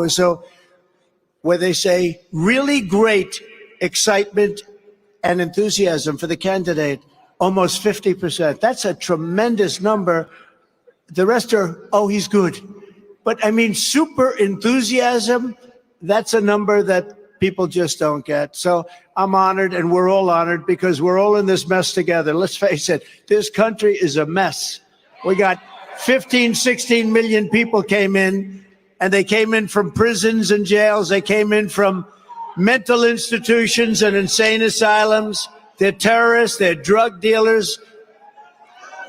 So where they say really great excitement and enthusiasm for the candidate, almost 50%. That's a tremendous number. The rest are, oh, he's good. But I mean, super enthusiasm, that's a number that people just don't get. So I'm honored, and we're all honored, because we're all in this mess together. Let's face it, this country is a mess. We got 15, 16 million people came in, and they came in from prisons and jails. They came in from mental institutions and insane asylums. They're terrorists. They're drug dealers.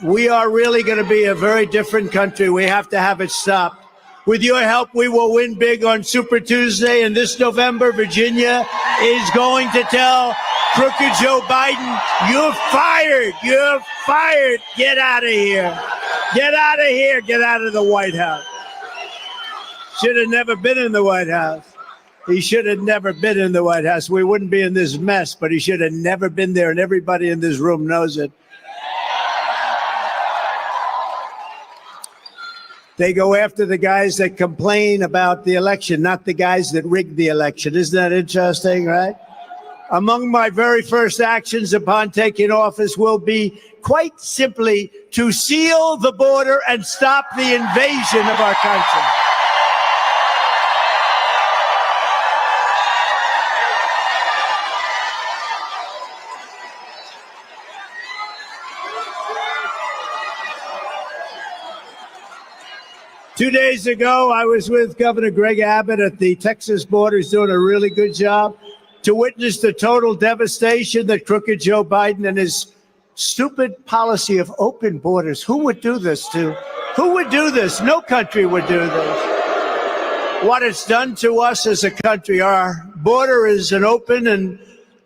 We are really going to be a very different country. We have to have it stopped. With your help, we will win big on Super Tuesday. And this November, Virginia is going to tell crooked Joe Biden, you're fired. You're fired. Get out of here. Get out of here. Get out of the White House. Should have never been in the White House. He should have never been in the White House. We wouldn't be in this mess, but he should have never been there, and everybody in this room knows it. They go after the guys that complain about the election, not the guys that rigged the election. Isn't that interesting, right? Among my very first actions upon taking office will be quite simply to seal the border and stop the invasion of our country. 2 days ago, I was with Governor Greg Abbott at the Texas border. He's doing a really good job to witness the total devastation that crooked Joe Biden and his stupid policy of open borders. Who would do this to? Who would do this? No country would do this. What it's done to us as a country, our border is an open and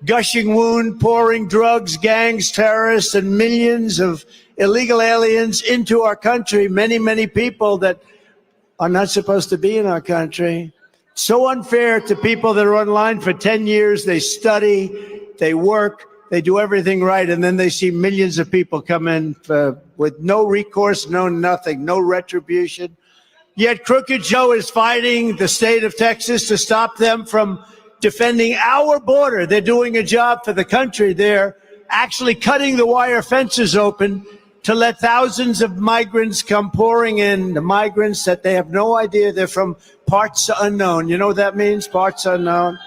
gushing wound, pouring drugs, gangs, terrorists, and millions of illegal aliens into our country. Many, many people that are not supposed to be in our country. So unfair to people that are online for 10 years. They study, they work, they do everything right, and then they see millions of people come in with no recourse, no nothing, no retribution. Yet crooked Joe is fighting the state of Texas to stop them from defending our border. They're doing a job for the country. They're actually cutting the wire fences open to let thousands of migrants come pouring in, the migrants that they have no idea. They're from parts unknown. You know what that means, parts unknown?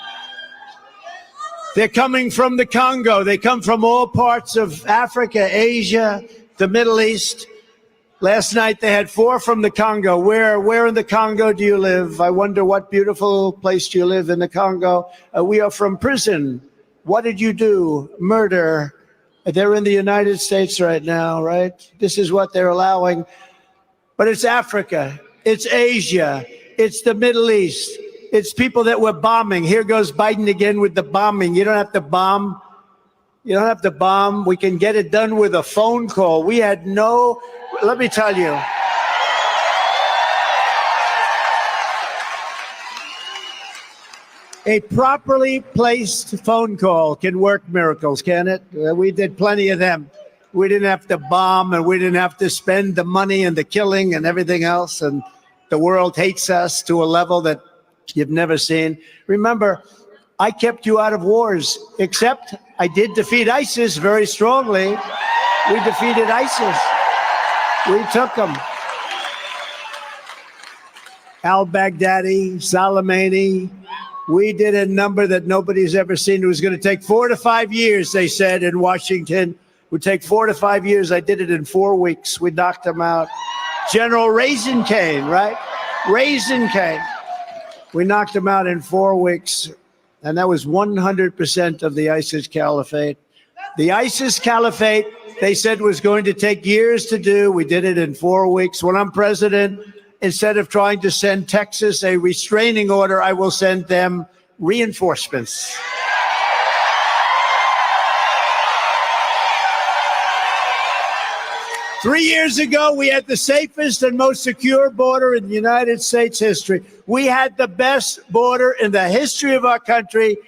They're coming from the Congo. They come from all parts of Africa, Asia, the Middle East. Last night they had 4 from the Congo. Where in the Congo do you live? I wonder what beautiful place do you live in the Congo? We are from prison. What did you do? Murder. They're in the United States right now, right? This is what they're allowing. But it's Africa, it's Asia, it's the Middle East, it's people that we're bombing. Here goes Biden again with the bombing. You don't have to bomb. You don't have to bomb. We can get it done with a phone call. We had no, let me tell you. A properly placed phone call can work miracles, can it? We did plenty of them. We didn't have to bomb, and we didn't have to spend the money and the killing and everything else. And the world hates us to a level that you've never seen. Remember, I kept you out of wars, except I did defeat ISIS very strongly. We defeated ISIS. We took them. Al-Baghdadi, Soleimani. We did a number that nobody's ever seen. It was going to take 4 to 5 years, they said, in Washington. It would take 4 to 5 years. I did it in 4 weeks. We knocked them out. General Raisin Cane, right? Raisin Cane. We knocked them out in 4 weeks. And that was 100% of the ISIS caliphate. The ISIS caliphate, they said, was going to take years to do. We did it in 4 weeks. When I'm president, instead of trying to send Texas a restraining order, I will send them reinforcements. Three years ago, we had the safest and most secure border in United States history. We had the best border in the history of our country.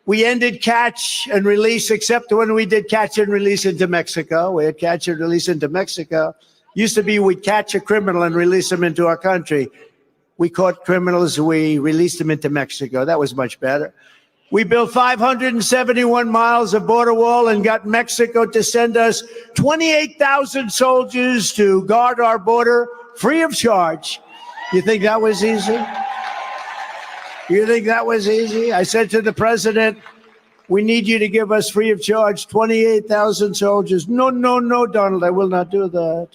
We ended catch and release, except when we did catch and release into Mexico. We had catch and release into Mexico. Used to be we'd catch a criminal and release him into our country. We caught criminals. We released them into Mexico. That was much better. We built 571 miles of border wall and got Mexico to send us 28,000 soldiers to guard our border free of charge. You think that was easy? You think that was easy? I said to the president, we need you to give us free of charge 28,000 soldiers. No, no, no, Donald, I will not do that.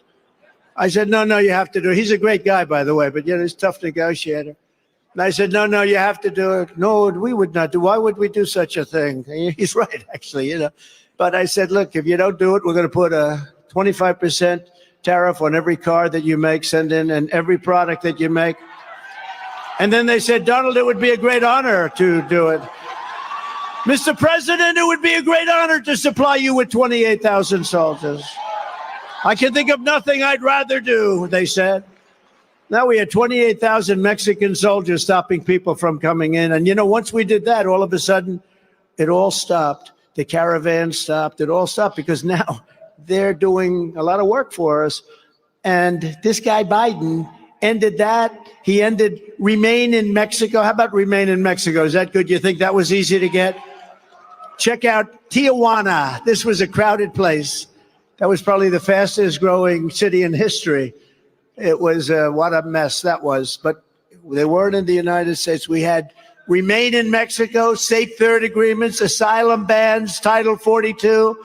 I said, no, you have to do it. He's a great guy, by the way, but he's a tough negotiator. And I said, no, you have to do it. No, we would not do. Why would we do such a thing? He's right, actually, But I said, look, if you don't do it, we're going to put a 25% tariff on every car that you make, send in, and every product that you make. And then they said, Donald, it would be a great honor to do it. Mr. President, it would be a great honor to supply you with 28,000 soldiers. I can think of nothing I'd rather do, they said. Now we had 28,000 Mexican soldiers stopping people from coming in. And, once we did that, all of a sudden, it all stopped. The caravan stopped. It all stopped because now they're doing a lot of work for us. And this guy Biden ended that. He ended Remain in Mexico. How about Remain in Mexico? Is that good? You think that was easy to get? Check out Tijuana. This was a crowded place. That was probably the fastest growing city in history. It was what a mess that was. But they weren't in the United States. We had Remain in Mexico, Safe Third agreements, asylum bans, Title 42,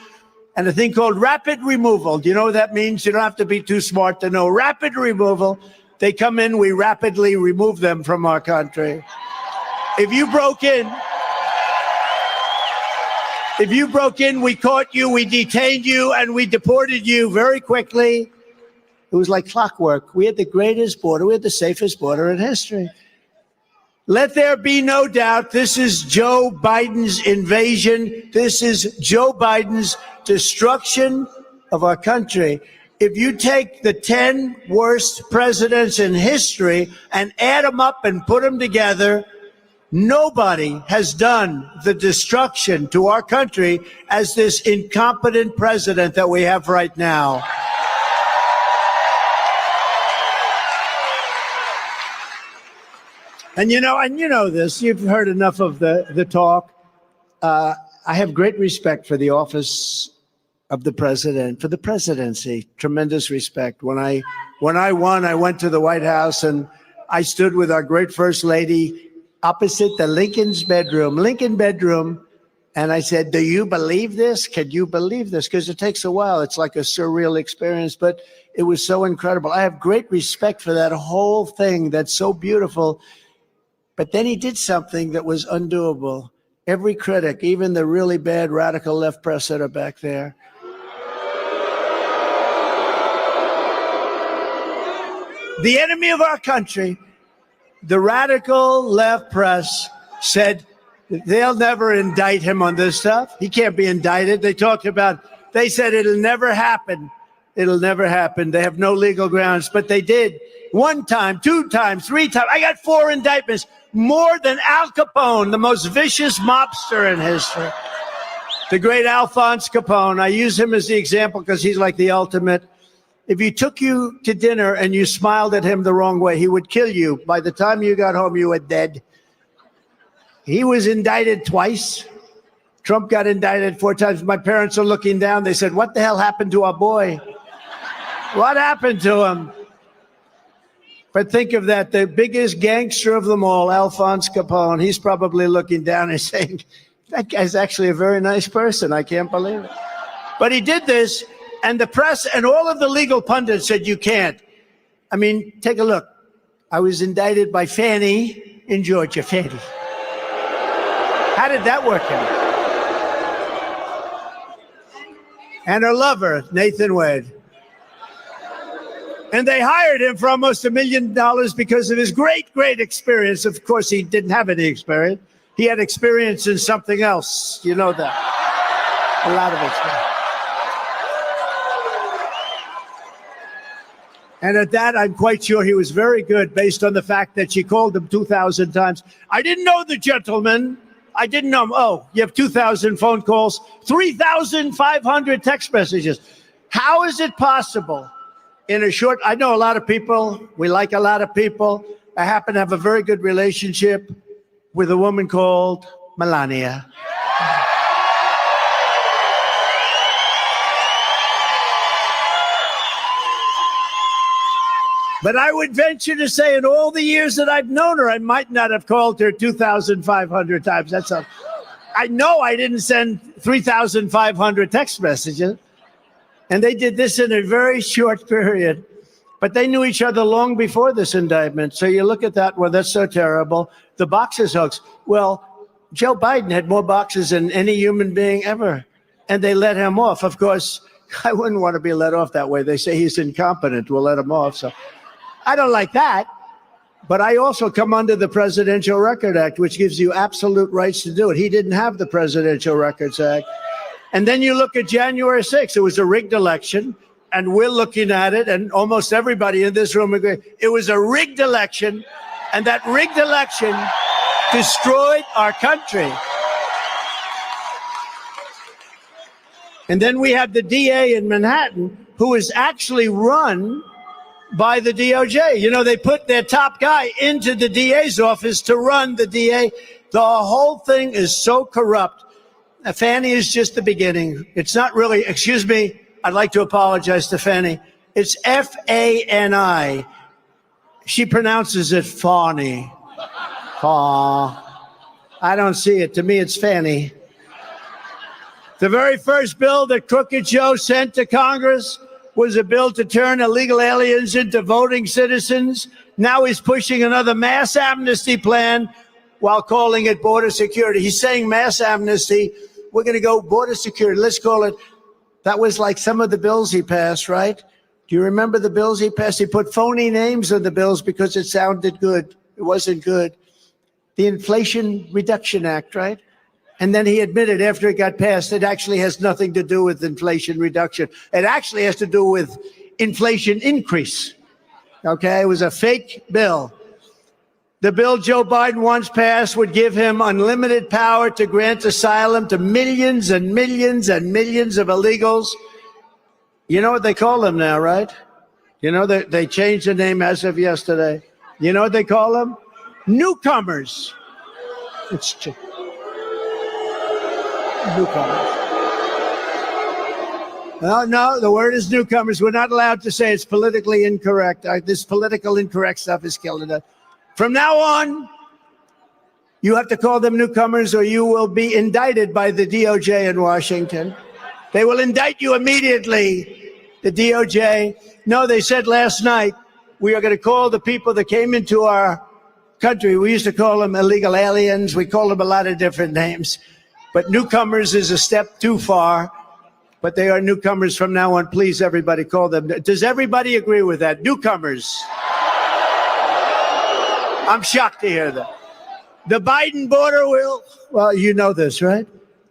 and a thing called rapid removal. Do you know what that means? You don't have to be too smart to know. Rapid removal. They come in, we rapidly remove them from our country. If you broke in, we caught you, we detained you, and we deported you very quickly. It was like clockwork. We had the greatest border. We had the safest border in history. Let there be no doubt, this is Joe Biden's invasion. This is Joe Biden's destruction of our country. If you take the 10 worst presidents in history and add them up and put them together, nobody has done the destruction to our country as this incompetent president that we have right now. And you know this, you've heard enough of the talk. I have great respect for the office of the president, for the presidency, tremendous respect. When I won, I went to the White House and I stood with our great First Lady opposite the Lincoln bedroom. And I said, do you believe this? Can you believe this? Because it takes a while. It's like a surreal experience, but it was so incredible. I have great respect for that whole thing. That's so beautiful. But then he did something that was undoable. Every critic, even the really bad radical left press that are back there, the enemy of our country, the radical left press said they'll never indict him on this stuff. He can't be indicted. They said it'll never happen. It'll never happen. They have no legal grounds, but they did. 1 time, 2 times, 3 times. I got 4 indictments, more than Al Capone, the most vicious mobster in history. The great Alphonse Capone. I use him as the example because he's like the ultimate. If he took you to dinner and you smiled at him the wrong way, he would kill you. By the time you got home, you were dead. He was indicted twice. Trump got indicted 4 times. My parents are looking down. They said, what the hell happened to our boy? What happened to him? But think of that, the biggest gangster of them all, Alphonse Capone, he's probably looking down and saying, that guy's actually a very nice person. I can't believe it. But he did this, and the press and all of the legal pundits said, you can't. I mean, take a look. I was indicted by Fannie in Georgia, Fannie. How did that work out? And her lover, Nathan Wade. And they hired him for almost $1 million because of his great, great experience. Of course, he didn't have any experience. He had experience in something else. You know that. A lot of experience. And at that, I'm quite sure he was very good based on the fact that she called him 2,000 times. I didn't know the gentleman. I didn't know him. Oh, you have 2,000 phone calls, 3,500 text messages. How is it possible? In a short, I know a lot of people, we like a lot of people, I happen to have a very good relationship with a woman called Melania. But I would venture to say in all the years that I've known her, I might not have called her 2,500 times. I know I didn't send 3,500 text messages. And they did this in a very short period. But they knew each other long before this indictment. So you look at that, well, that's so terrible. The boxes hoax. Well, Joe Biden had more boxes than any human being ever. And they let him off. Of course, I wouldn't want to be let off that way. They say he's incompetent. We'll let him off. So I don't like that. But I also come under the Presidential Record Act, which gives you absolute rights to do it. He didn't have the Presidential Records Act. And then you look at January 6th. It was a rigged election. And we're looking at it, and almost everybody in this room agrees. It was a rigged election, and that rigged election destroyed our country. And then we have the DA in Manhattan, who is actually run by the DOJ. You know, they put their top guy into the DA's office to run the DA. The whole thing is so corrupt. Fannie is just the beginning. It's not really, excuse me, I'd like to apologize to Fannie. It's F-A-N-I. She pronounces it Fawny. Faw. I don't see it. To me, it's Fannie. The very first bill that Crooked Joe sent to Congress was a bill to turn illegal aliens into voting citizens. Now he's pushing another mass amnesty plan while calling it border security. He's saying mass amnesty. We're going to go border security. Let's call it. That was like some of the bills he passed, right? Do you remember the bills he passed? He put phony names on the bills because it sounded good. It wasn't good. The Inflation Reduction Act, right? And then he admitted after it got passed, it actually has nothing to do with inflation reduction. It actually has to do with inflation increase. Okay, it was a fake bill. The bill Joe Biden wants passed would give him unlimited power to grant asylum to millions and millions and millions of illegals. You know what they call them now, right? You know, they changed the name as of yesterday. You know what they call them? Newcomers. It's newcomers. No, the word is newcomers. We're not allowed to say it's politically incorrect. This political incorrect stuff is killing us. From now on, you have to call them newcomers or you will be indicted by the DOJ in Washington. They will indict you immediately, the DOJ. No, they said last night, we are going to call the people that came into our country. We used to call them illegal aliens. We call them a lot of different names. But newcomers is a step too far. But they are newcomers from now on. Please, everybody, call them. Does everybody agree with that? Newcomers. I'm shocked to hear that. The Biden border will, well, you know this, right?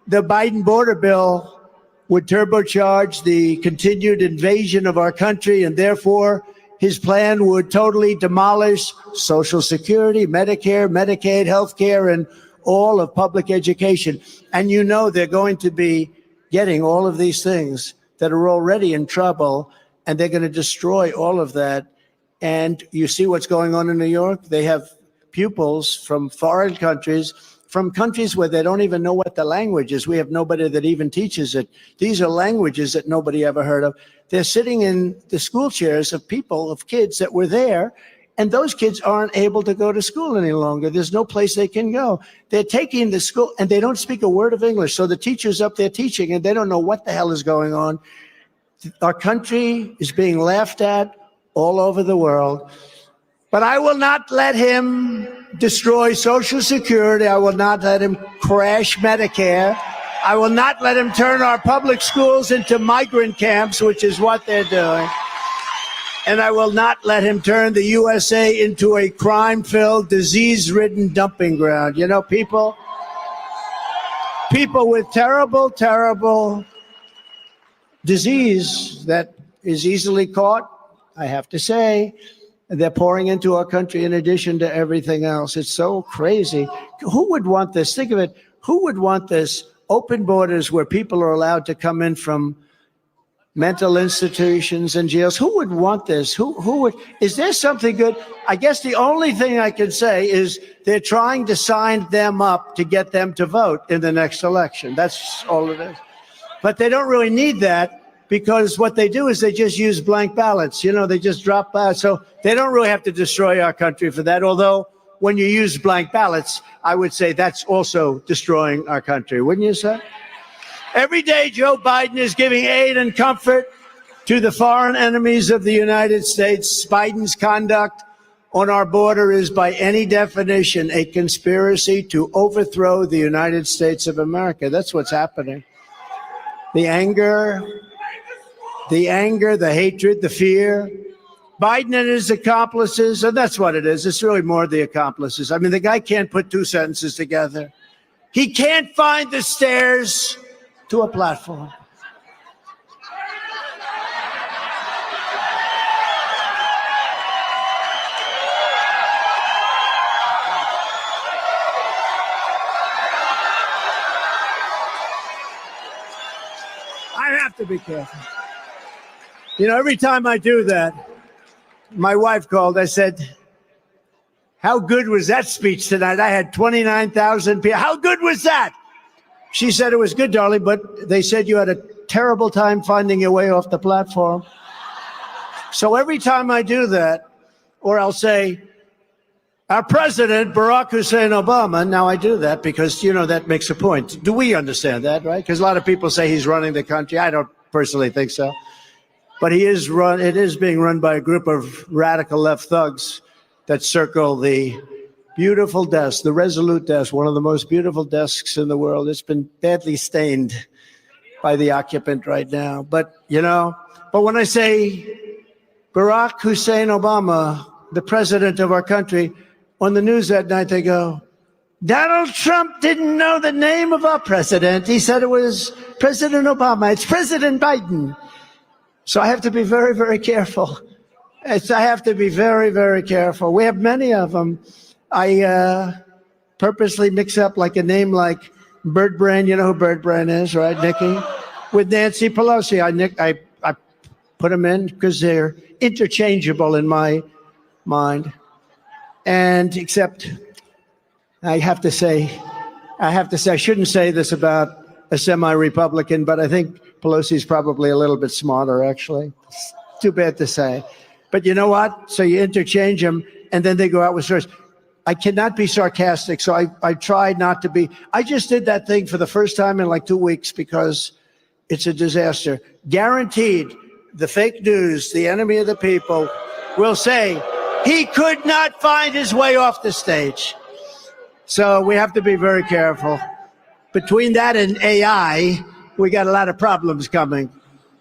The Biden border bill would turbocharge the continued invasion of our country, and therefore his plan would totally demolish Social Security, Medicare, Medicaid, health care, and all of public education. And you know they're going to be getting all of these things that are already in trouble, and they're going to destroy all of that. And you see what's going on in New York? They have pupils from foreign countries, from countries where they don't even know what the language is. We have nobody that even teaches it. These are languages that nobody ever heard of. They're sitting in the school chairs of people, of kids that were there, and those kids aren't able to go to school any longer. There's no place they can go. They're taking the school, and they don't speak a word of English. So the teacher's up there teaching, and they don't know what the hell is going on. Our country is being laughed at all over the world. But I will not let him destroy Social Security. I will not let him crash Medicare. I will not let him turn our public schools into migrant camps, which is what they're doing. And I will not let him turn the USA into a crime-filled, disease-ridden dumping ground. You know, people with terrible, terrible disease that is easily caught, I have to say, they're pouring into our country in addition to everything else. It's so crazy. Who would want this? Think of it. Who would want this? Open borders where people are allowed to come in from mental institutions and jails. Who would want this? Who would? Is there something good? I guess the only thing I can say is they're trying to sign them up to get them to vote in the next election. That's all it is. But they don't really need that, because what they do is they just use blank ballots. You know, they just drop ballots. So they don't really have to destroy our country for that. Although when you use blank ballots, I would say that's also destroying our country. Wouldn't you say? Every day, Joe Biden is giving aid and comfort to the foreign enemies of the United States. Biden's conduct on our border is, by any definition, a conspiracy to overthrow the United States of America. That's what's happening. The anger, the hatred, the fear. Biden and his accomplices, and that's what it is. It's really more the accomplices. I mean, the guy can't put two sentences together. He can't find the stairs to a platform. I have to be careful. You know, every time I do that, my wife called. I said, how good was that speech tonight? I had 29,000 people. How good was that? She said it was good, darling, but they said you had a terrible time finding your way off the platform. So every time I do that, or I'll say, our president, Barack Hussein Obama, now I do that because, you know, that makes a point. Do we understand that, right? Because a lot of people say he's running the country. I don't personally think so. But it is being run by a group of radical left thugs that circle the beautiful desk, the Resolute desk, one of the most beautiful desks in the world. It's been badly stained by the occupant right now. But, you know, but when I say Barack Hussein Obama, the president of our country, on the news that night they go, Donald Trump didn't know the name of our president. He said it was President Obama. It's President Biden. So I have to be very, very careful. I have to be very, very careful. We have many of them. I purposely mix up like a name like Bird Brain. You know who Bird Brain is, right, Nikki? With Nancy Pelosi. I put them in because they're interchangeable in my mind. And except I have to say, I shouldn't say this about a semi-Republican, but I think Pelosi's probably a little bit smarter, actually. It's too bad to say. But you know what? So you interchange them, and then they go out with stories. I cannot be sarcastic, so I tried not to be. I just did that thing for the first time in like 2 weeks because it's a disaster. Guaranteed, the fake news, the enemy of the people, will say he could not find his way off the stage. So we have to be very careful. Between that and AI, we got a lot of problems coming.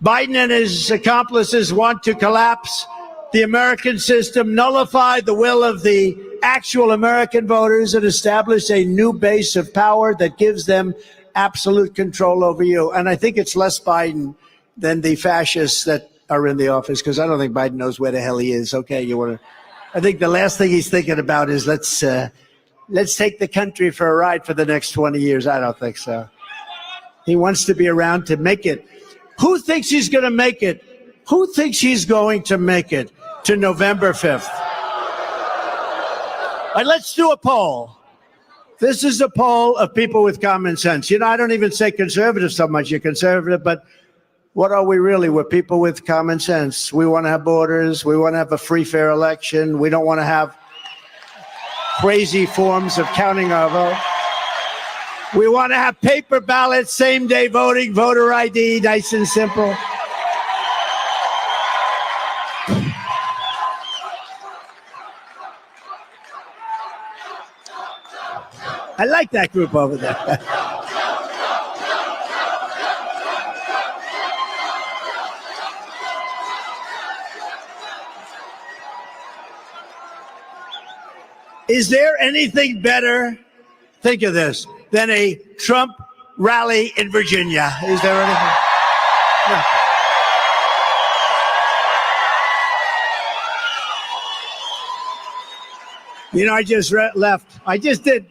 Biden and his accomplices want to collapse the American system, nullify the will of the actual American voters, and establish a new base of power that gives them absolute control over you. And I think it's less Biden than the fascists that are in the office, because I don't think Biden knows where the hell he is. Okay, I think the last thing he's thinking about is let's take the country for a ride for the next 20 years. I don't think so. He wants to be around to make it. Who thinks he's going to make it? Who thinks he's going to make it to November 5th? All right, let's do a poll. This is a poll of people with common sense. You know, I don't even say conservative so much. You're conservative, but what are we really? We're people with common sense. We want to have borders. We want to have a free, fair election. We don't want to have crazy forms of counting our vote. We want to have paper ballots, same-day voting, voter ID, nice and simple. I like that group over there. Is there anything better, think of this, than a Trump rally in Virginia? Is there anything? No. You know, I just left. I did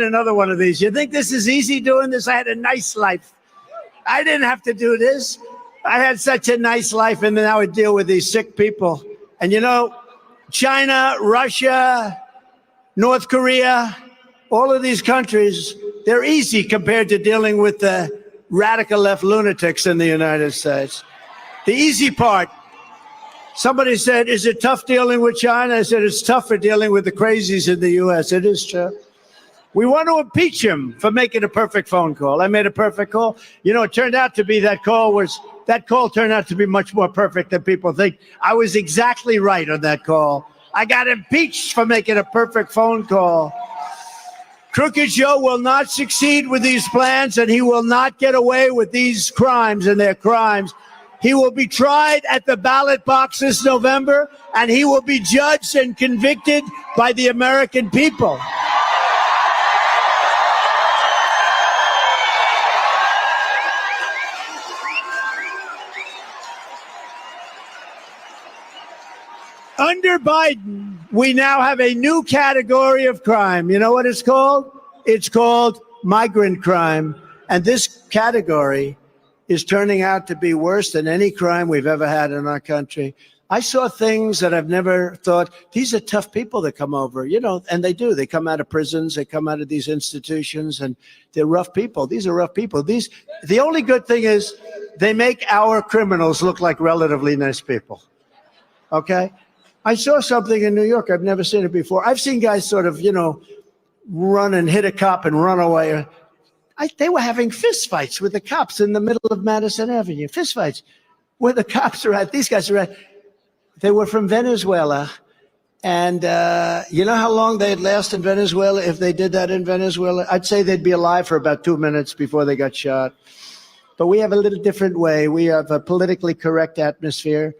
another one of these. You think this is easy doing this? I had a nice life. I didn't have to do this. I had such a nice life, and then I would deal with these sick people. And you know, China, Russia, North Korea, all of these countries, they're easy compared to dealing with the radical left lunatics in the United States. The easy part. Somebody said, is it tough dealing with China? I said, it's tougher dealing with the crazies in the U.S. It is tough. We want to impeach him for making a perfect phone call. I made a perfect call. You know, it turned out to be that call turned out to be much more perfect than people think. I was exactly right on that call. I got impeached for making a perfect phone call. Crooked Joe will not succeed with these plans, and he will not get away with these crimes and their crimes. He will be tried at the ballot box this November, and he will be judged and convicted by the American people. Under Biden, we now have a new category of crime. You know what it's called? It's called migrant crime. And this category is turning out to be worse than any crime we've ever had in our country. I saw things that I've never thought. These are tough people that come over, you know, and they do. They come out of prisons. They come out of these institutions, and they're rough people. These are rough people. The only good thing is they make our criminals look like relatively nice people. Okay? I saw something in New York. I've never seen it before. I've seen guys sort of, you know, run and hit a cop and run away. They were having fist fights with the cops in the middle of Madison Avenue. Fist fights where the cops are at. These guys are at. They were from Venezuela. And you know how long they'd last in Venezuela if they did that in Venezuela? I'd say they'd be alive for about 2 minutes before they got shot. But we have a little different way. We have a politically correct atmosphere.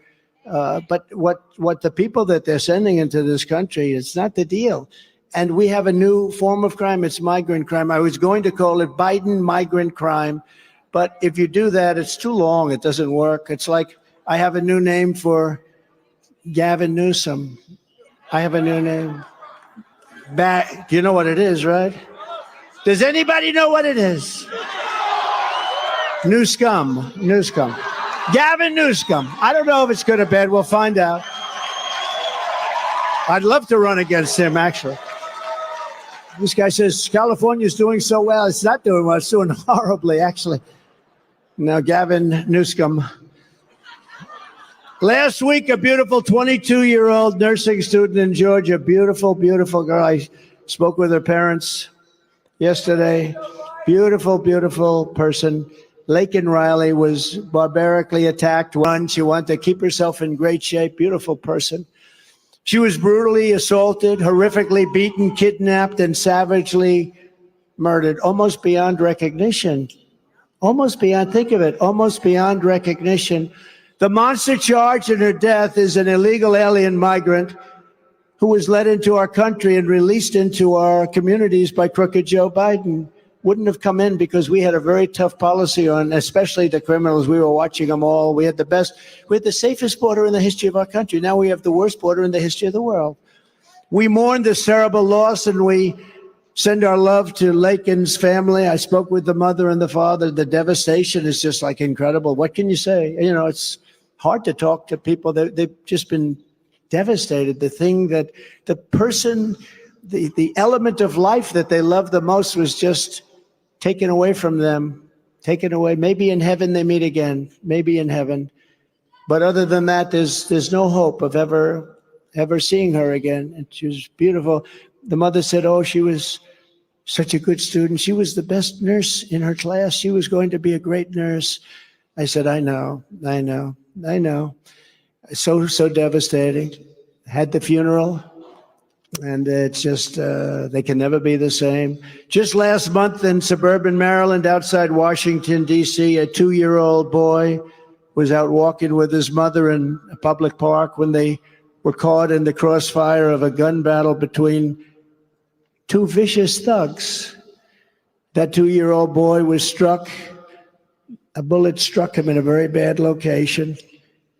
But what the people that they're sending into this country, it's not the deal. And we have a new form of crime. It's migrant crime. I was going to call it Biden migrant crime. But if you do that, it's too long. It doesn't work. It's like I have a new name for Gavin Newsom. I have a new name. You know what it is, right? Does anybody know what it is? New scum. New scum. Gavin Newsom. I don't know if it's good or bad. We'll find out. I'd love to run against him, actually. This guy says California's doing so well. It's not doing well. It's doing horribly, actually. Now, Gavin Newsom. Last week, a beautiful 22-year-old nursing student in Georgia, beautiful, beautiful girl. I spoke with her parents yesterday. Beautiful, beautiful person. Laken Riley was barbarically attacked. She wanted to keep herself in great shape. Beautiful person. She was brutally assaulted, horrifically beaten, kidnapped, and savagely murdered, almost beyond recognition. Almost beyond, think of it, almost beyond recognition. The monster charged in her death is an illegal alien migrant who was led into our country and released into our communities by crooked Joe Biden. Wouldn't have come in because we had a very tough policy on, especially the criminals. We were watching them all. We had the safest border in the history of our country. Now we have the worst border in the history of the world. We mourn this terrible loss, and we send our love to Laken's family. I spoke with the mother and the father. The devastation is just like incredible. What can you say? You know, it's hard to talk to people. They've just been devastated. The thing that the person, the element of life that they love the most was just taken away from them, taken away. Maybe in heaven they meet again, maybe in heaven. But other than that, there's no hope of ever seeing her again. And she was beautiful. The mother said, oh, she was such a good student. She was the best nurse in her class. She was going to be a great nurse. I said, I know. So devastating. Had the funeral. And it's just, they can never be the same. Just last month in suburban Maryland, outside Washington, D.C., a 2-year-old boy was out walking with his mother in a public park when they were caught in the crossfire of a gun battle between two vicious thugs. That 2-year-old boy was struck. A bullet struck him in a very bad location.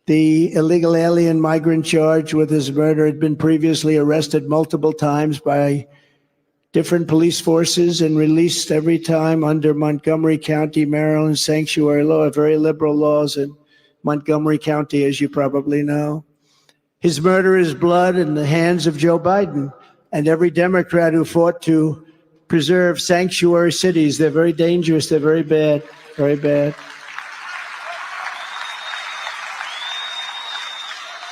The illegal alien migrant charged with his murder had been previously arrested multiple times by different police forces and released every time under Montgomery County, Maryland sanctuary law, very liberal laws. And Montgomery County, as you probably know. His murder is blood in the hands of Joe Biden and every Democrat who fought to preserve sanctuary cities. They're very dangerous. They're very bad, very bad.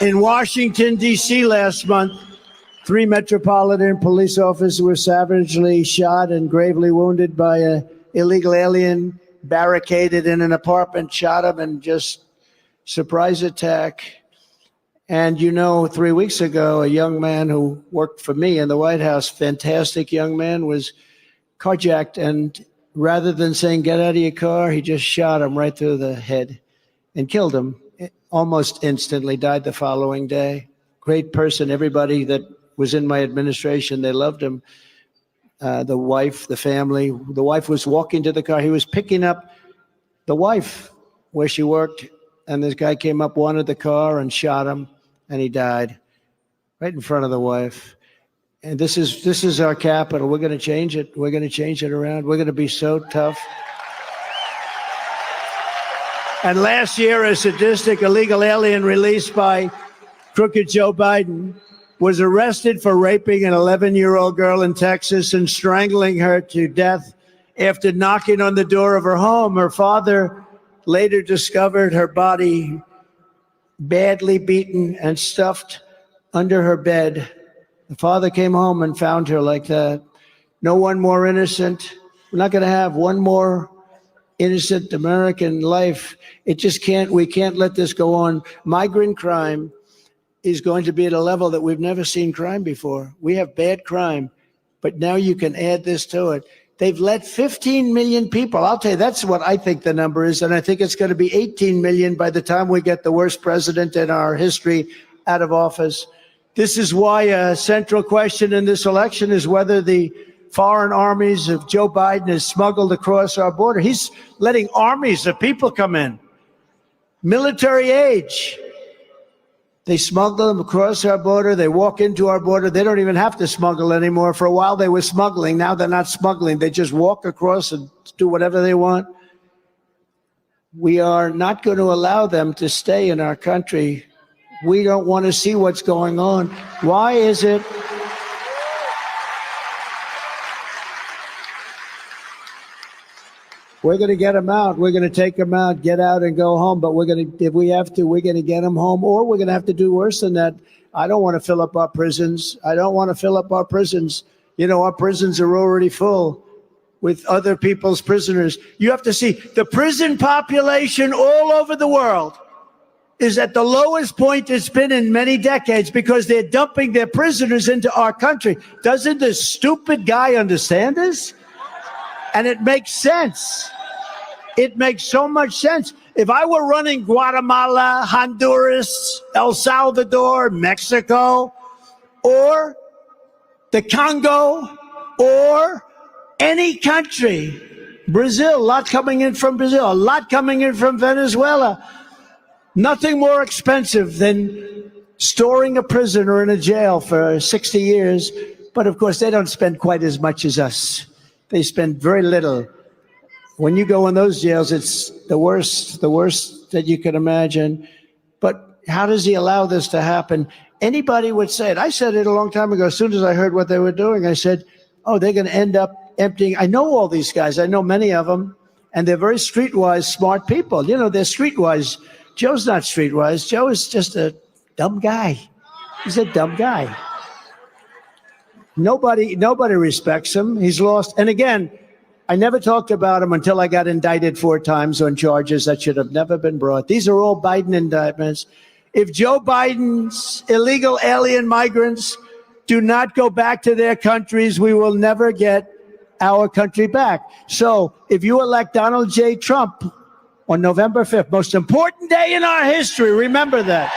In Washington, D.C. last month, 3 Metropolitan police officers were savagely shot and gravely wounded by an illegal alien barricaded in an apartment, shot him, and just surprise attack. And 3 weeks ago, a young man who worked for me in the White House, fantastic young man, was carjacked. And rather than saying, get out of your car, he just shot him right through the head and killed him almost instantly, died the following day. Great person. Everybody that was in my administration, they loved him. The wife, the family. The wife was walking to the car. He was picking up the wife where she worked. And this guy came up, wanted the car, and shot him. And he died right in front of the wife. And this is our capital. We're going to change it. We're going to change it around. We're going to be so tough. And last year, a sadistic illegal alien released by crooked Joe Biden was arrested for raping an 11-year-old girl in Texas and strangling her to death after knocking on the door of her home. Her father later discovered her body badly beaten and stuffed under her bed. The father came home and found her like that. No one more innocent. We're not going to have one more innocent American life. It just can't. We can't let this go on. Migrant crime is going to be at a level that we've never seen crime before. We have bad crime, but now you can add this to it. They've let 15 million people. I'll tell you, that's what I think the number is. And I think it's going to be 18 million by the time we get the worst president in our history out of office. This is why a central question in this election is whether the foreign armies of Joe Biden is smuggled across our border. He's letting armies of people come in, military age. They smuggle them across our border. They walk into our border. They don't even have to smuggle anymore. For a while, they were smuggling. Now they're not smuggling. They just walk across and do whatever they want. We are not going to allow them to stay in our country. We don't want to see what's going on. Why is it? We're going to get them out. We're going to take them out, get out and go home. But we're going to, if we have to, we're going to get them home, or we're going to have to do worse than that. I don't want to fill up our prisons. I don't want to fill up our prisons. Our prisons are already full with other people's prisoners. You have to see the prison population all over the world is at the lowest point it's been in many decades because they're dumping their prisoners into our country. Doesn't this stupid guy understand this? And it makes sense. It makes so much sense. If I were running Guatemala, Honduras, El Salvador, Mexico, or the Congo, or any country, Brazil, a lot coming in from Brazil, a lot coming in from Venezuela, nothing more expensive than storing a prisoner in a jail for 60 years. But of course, they don't spend quite as much as us. They spend very little. When you go in those jails, it's the worst that you can imagine. But how does he allow this to happen? Anybody would say it. I said it a long time ago. As soon as I heard what they were doing, I said, oh, they're going to end up emptying. I know all these guys. I know many of them. And they're very streetwise, smart people. They're streetwise. Joe's not streetwise. Joe is just a dumb guy. He's a dumb guy. Nobody respects him. He's lost. And again, I never talked about him until I got indicted 4 times on charges that should have never been brought. These are all Biden indictments. If Joe Biden's illegal alien migrants do not go back to their countries, we will never get our country back. So if you elect Donald J. Trump on November 5th, most important day in our history, remember that.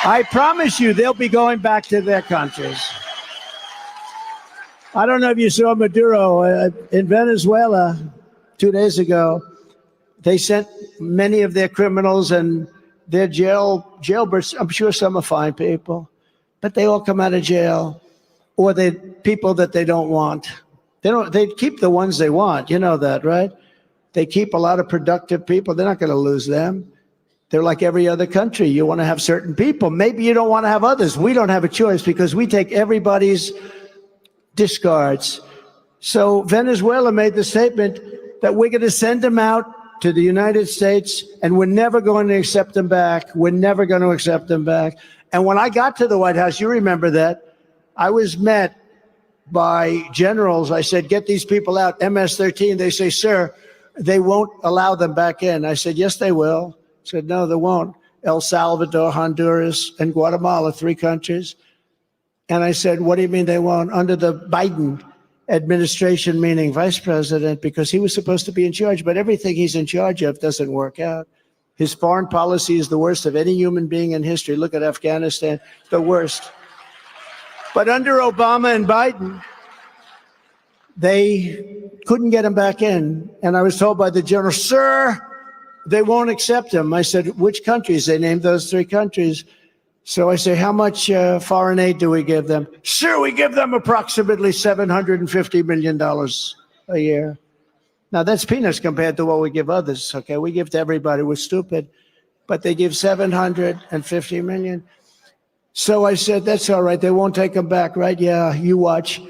I promise you they'll be going back to their countries. I don't know if you saw Maduro in Venezuela 2 days ago. They sent many of their criminals and their jailbirds. I'm sure some are fine people, but they all come out of jail, or they people that they don't want. They keep the ones they want. You know that, right? They keep a lot of productive people. They're not going to lose them. They're like every other country. You want to have certain people. Maybe you don't want to have others. We don't have a choice because we take everybody's discards. So Venezuela made the statement that we're going to send them out to the United States and we're never going to accept them back. We're never going to accept them back. And when I got to the White House, you remember that, I was met by generals. I said, get these people out, MS-13. They say, sir, they won't allow them back in. I said, yes, they will. I said, no, they won't. El Salvador, Honduras, and Guatemala, 3 countries. And I said, what do you mean they won't? Under the Biden administration, meaning vice president, because he was supposed to be in charge, but everything he's in charge of doesn't work out. His foreign policy is the worst of any human being in history. Look at Afghanistan, the worst. But under Obama and Biden, they couldn't get him back in. And I was told by the general, sir, they won't accept him. I said, which countries? They named those 3 countries. So I say, how much foreign aid do we give them? Sir, we give them approximately $750 million a year. Now, that's peanuts compared to what we give others, okay? We give to everybody. We're stupid. But they give $750 million. So I said, that's all right. They won't take them back, right? Yeah, you watch.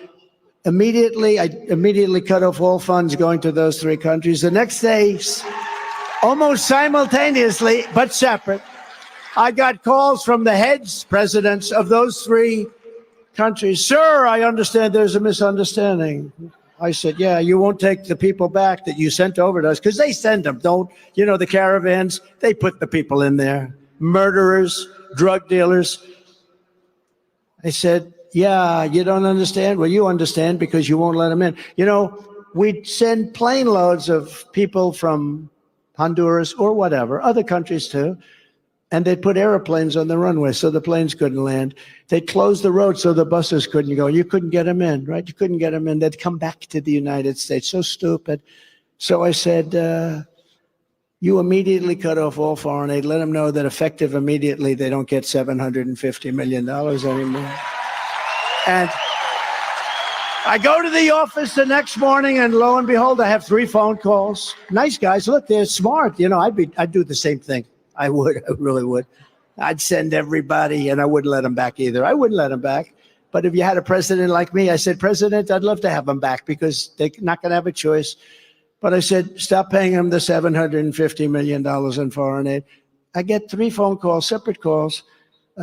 I immediately cut off all funds going to those 3 countries. The next day, almost simultaneously, but separate, I got calls from the heads, presidents of those 3 countries. Sir, I understand there's a misunderstanding. I said, yeah, you won't take the people back that you sent over to us, because they send them, the caravans, they put the people in there. Murderers, drug dealers. I said, yeah, you don't understand? Well, you understand because you won't let them in. We'd send plane loads of people from Honduras or whatever, other countries too, and they'd put airplanes on the runway so the planes couldn't land. They'd close the road so the buses couldn't go. You couldn't get them in, right? You couldn't get them in. They'd come back to the United States. So stupid. So I said, you immediately cut off all foreign aid. Let them know that effective immediately, they don't get $750 million anymore. And I go to the office the next morning, and lo and behold, I have 3 phone calls. Nice guys. Look, they're smart. I'd do the same thing. I really would. I'd send everybody, and I wouldn't let them back either. I wouldn't let them back. But if you had a president like me, I said, President, I'd love to have them back because they're not going to have a choice. But I said, stop paying them the $750 million in foreign aid. I get 3 phone calls, separate calls.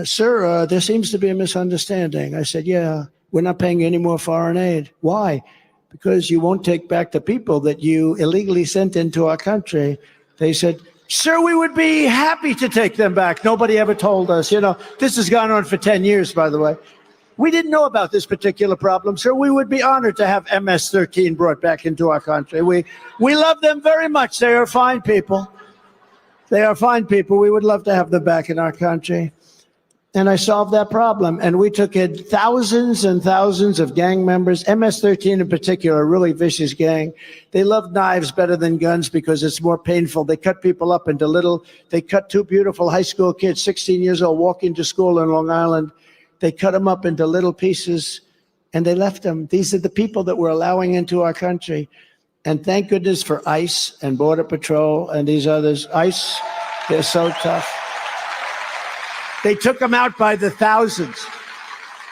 Sir, there seems to be a misunderstanding. I said, yeah, we're not paying any more foreign aid. Why? Because you won't take back the people that you illegally sent into our country. They said, sir, we would be happy to take them back. Nobody ever told us. This has gone on for 10 years, by the way. We didn't know about this particular problem, sir. We would be honored to have MS-13 brought back into our country. We love them very much. They are fine people. They are fine people. We would love to have them back in our country. And I solved that problem. And we took in thousands and thousands of gang members, MS-13 in particular, a really vicious gang. They love knives better than guns because it's more painful. They cut people up into they cut 2 beautiful high school kids, 16 years old, walking to school in Long Island. They cut them up into little pieces and they left them. These are the people that we're allowing into our country. And thank goodness for ICE and Border Patrol and these others. ICE, they're so tough. They took them out by the thousands.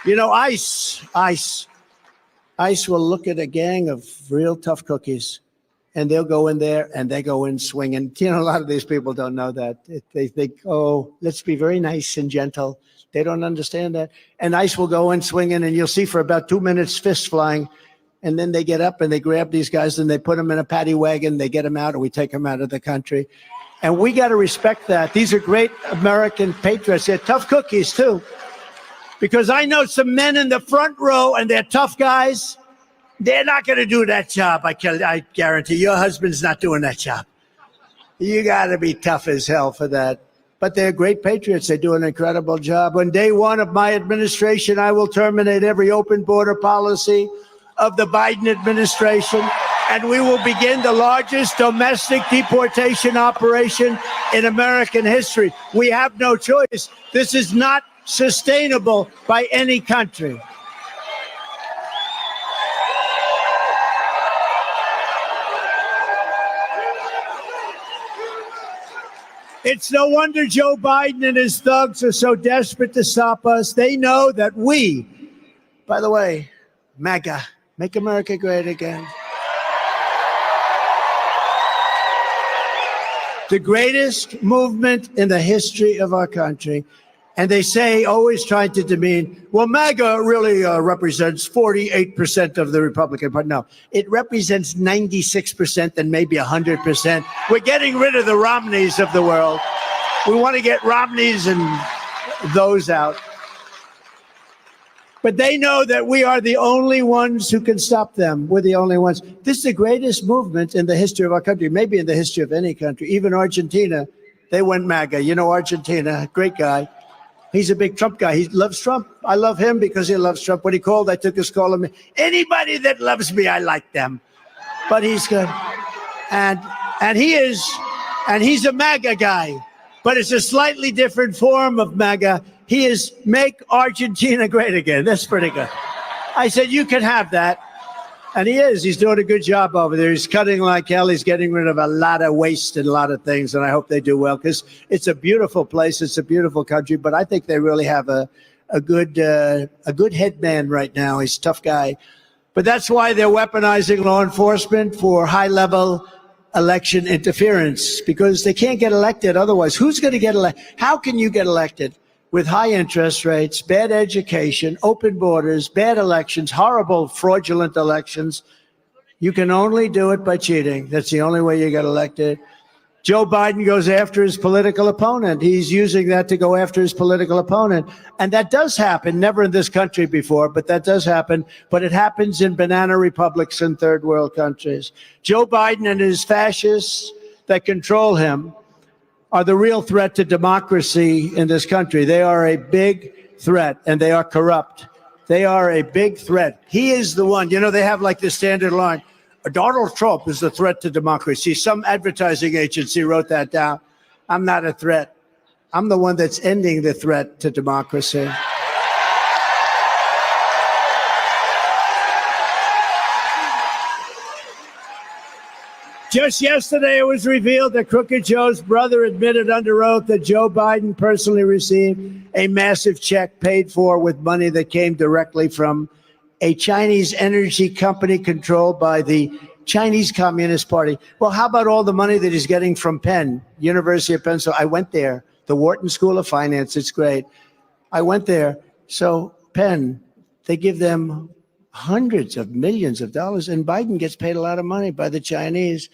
ICE will look at a gang of real tough cookies, and they'll go in there and they go in swinging. A lot of these people don't know that. They think, oh, let's be very nice and gentle. They don't understand that. And ICE will go in swinging, and you'll see for about 2 minutes fists flying. And then they get up and they grab these guys and they put them in a paddy wagon. They get them out and we take them out of the country. And we got to respect that. These are great American patriots. They're tough cookies, too. Because I know some men in the front row, and they're tough guys. They're not going to do that job, I guarantee. Your husband's not doing that job. You got to be tough as hell for that. But they're great patriots. They do an incredible job. On day 1 of my administration, I will terminate every open border policy of the Biden administration. And we will begin the largest domestic deportation operation in American history. We have no choice. This is not sustainable by any country. It's no wonder Joe Biden and his thugs are so desperate to stop us. They know that we, by the way, MAGA, Make America Great Again. The greatest movement in the history of our country. And they say, always trying to demean, well, MAGA really represents 48% of the Republican Party. No, it represents 96% and maybe 100%. We're getting rid of the Romneys of the world. We want to get Romneys and those out. But they know that we are the only ones who can stop them. We're the only ones. This is the greatest movement in the history of our country, maybe in the history of any country. Even Argentina, they went MAGA. You know Argentina, great guy. He's a big Trump guy. He loves Trump. I love him because he loves Trump. When he called, I took his call. On me. Anybody that loves me, I like them. But he's good. And he's a MAGA guy. But it's a slightly different form of MAGA. He is Make Argentina Great Again. That's pretty good. I said, you can have that. And he is. He's doing a good job over there. He's cutting like hell. He's getting rid of a lot of waste and a lot of things. And I hope they do well because it's a beautiful place. It's a beautiful country. But I think they really have a good head man right now. He's a tough guy. But that's why they're weaponizing law enforcement for high-level election interference, because they can't get elected otherwise. Who's going to get elected? How can you get elected with high interest rates, bad education, open borders, bad elections, horrible fraudulent elections? You can only do it by cheating. That's the only way you get elected. Joe Biden goes after his political opponent. He's using that to go after his political opponent. And that does happen, never in this country before, but that does happen. But it happens in banana republics in third world countries. Joe Biden and his fascists that control him are the real threat to democracy in this country. They are a big threat, and they are corrupt. They are a big threat. He is the one. You know, they have like the standard line, Donald Trump is the threat to democracy. Some advertising agency wrote that down. I'm not a threat. I'm the one that's ending the threat to democracy. Just yesterday, it was revealed that Crooked Joe's brother admitted under oath that Joe Biden personally received a massive check paid for with money that came directly from a Chinese energy company controlled by the Chinese Communist Party. Well, how about all the money that he's getting from Penn, University of Pennsylvania? I went there, the Wharton School of Finance. It's great. I went there. So Penn, they give them hundreds of millions of dollars, and Biden gets paid a lot of money by the Chinese.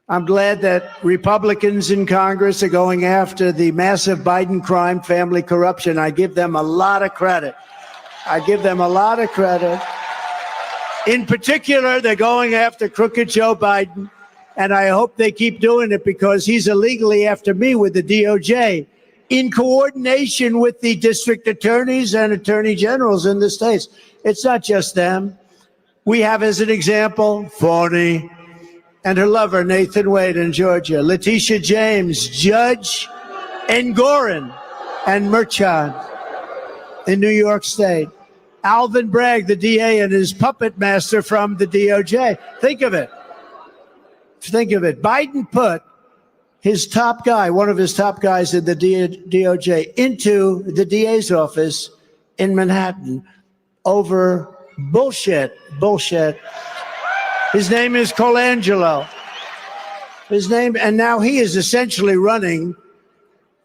I'm glad that Republicans in Congress are going after the massive Biden crime, family corruption. I give them a lot of credit. I give them a lot of credit. In particular, they're going after Crooked Joe Biden, and I hope they keep doing it because he's illegally after me with the DOJ in coordination with the district attorneys and attorney generals in the states. It's not just them. We have, as an example, Fawny and her lover, Nathan Wade in Georgia, Letitia James, Judge Engoron and Merchant in New York State. Alvin Bragg, the DA, and his puppet master from the DOJ. Think of it. Think of it. Biden put his top guy, one of his top guys in the DOJ, into the DA's office in Manhattan over bullshit. His name is Colangelo. And now he is essentially running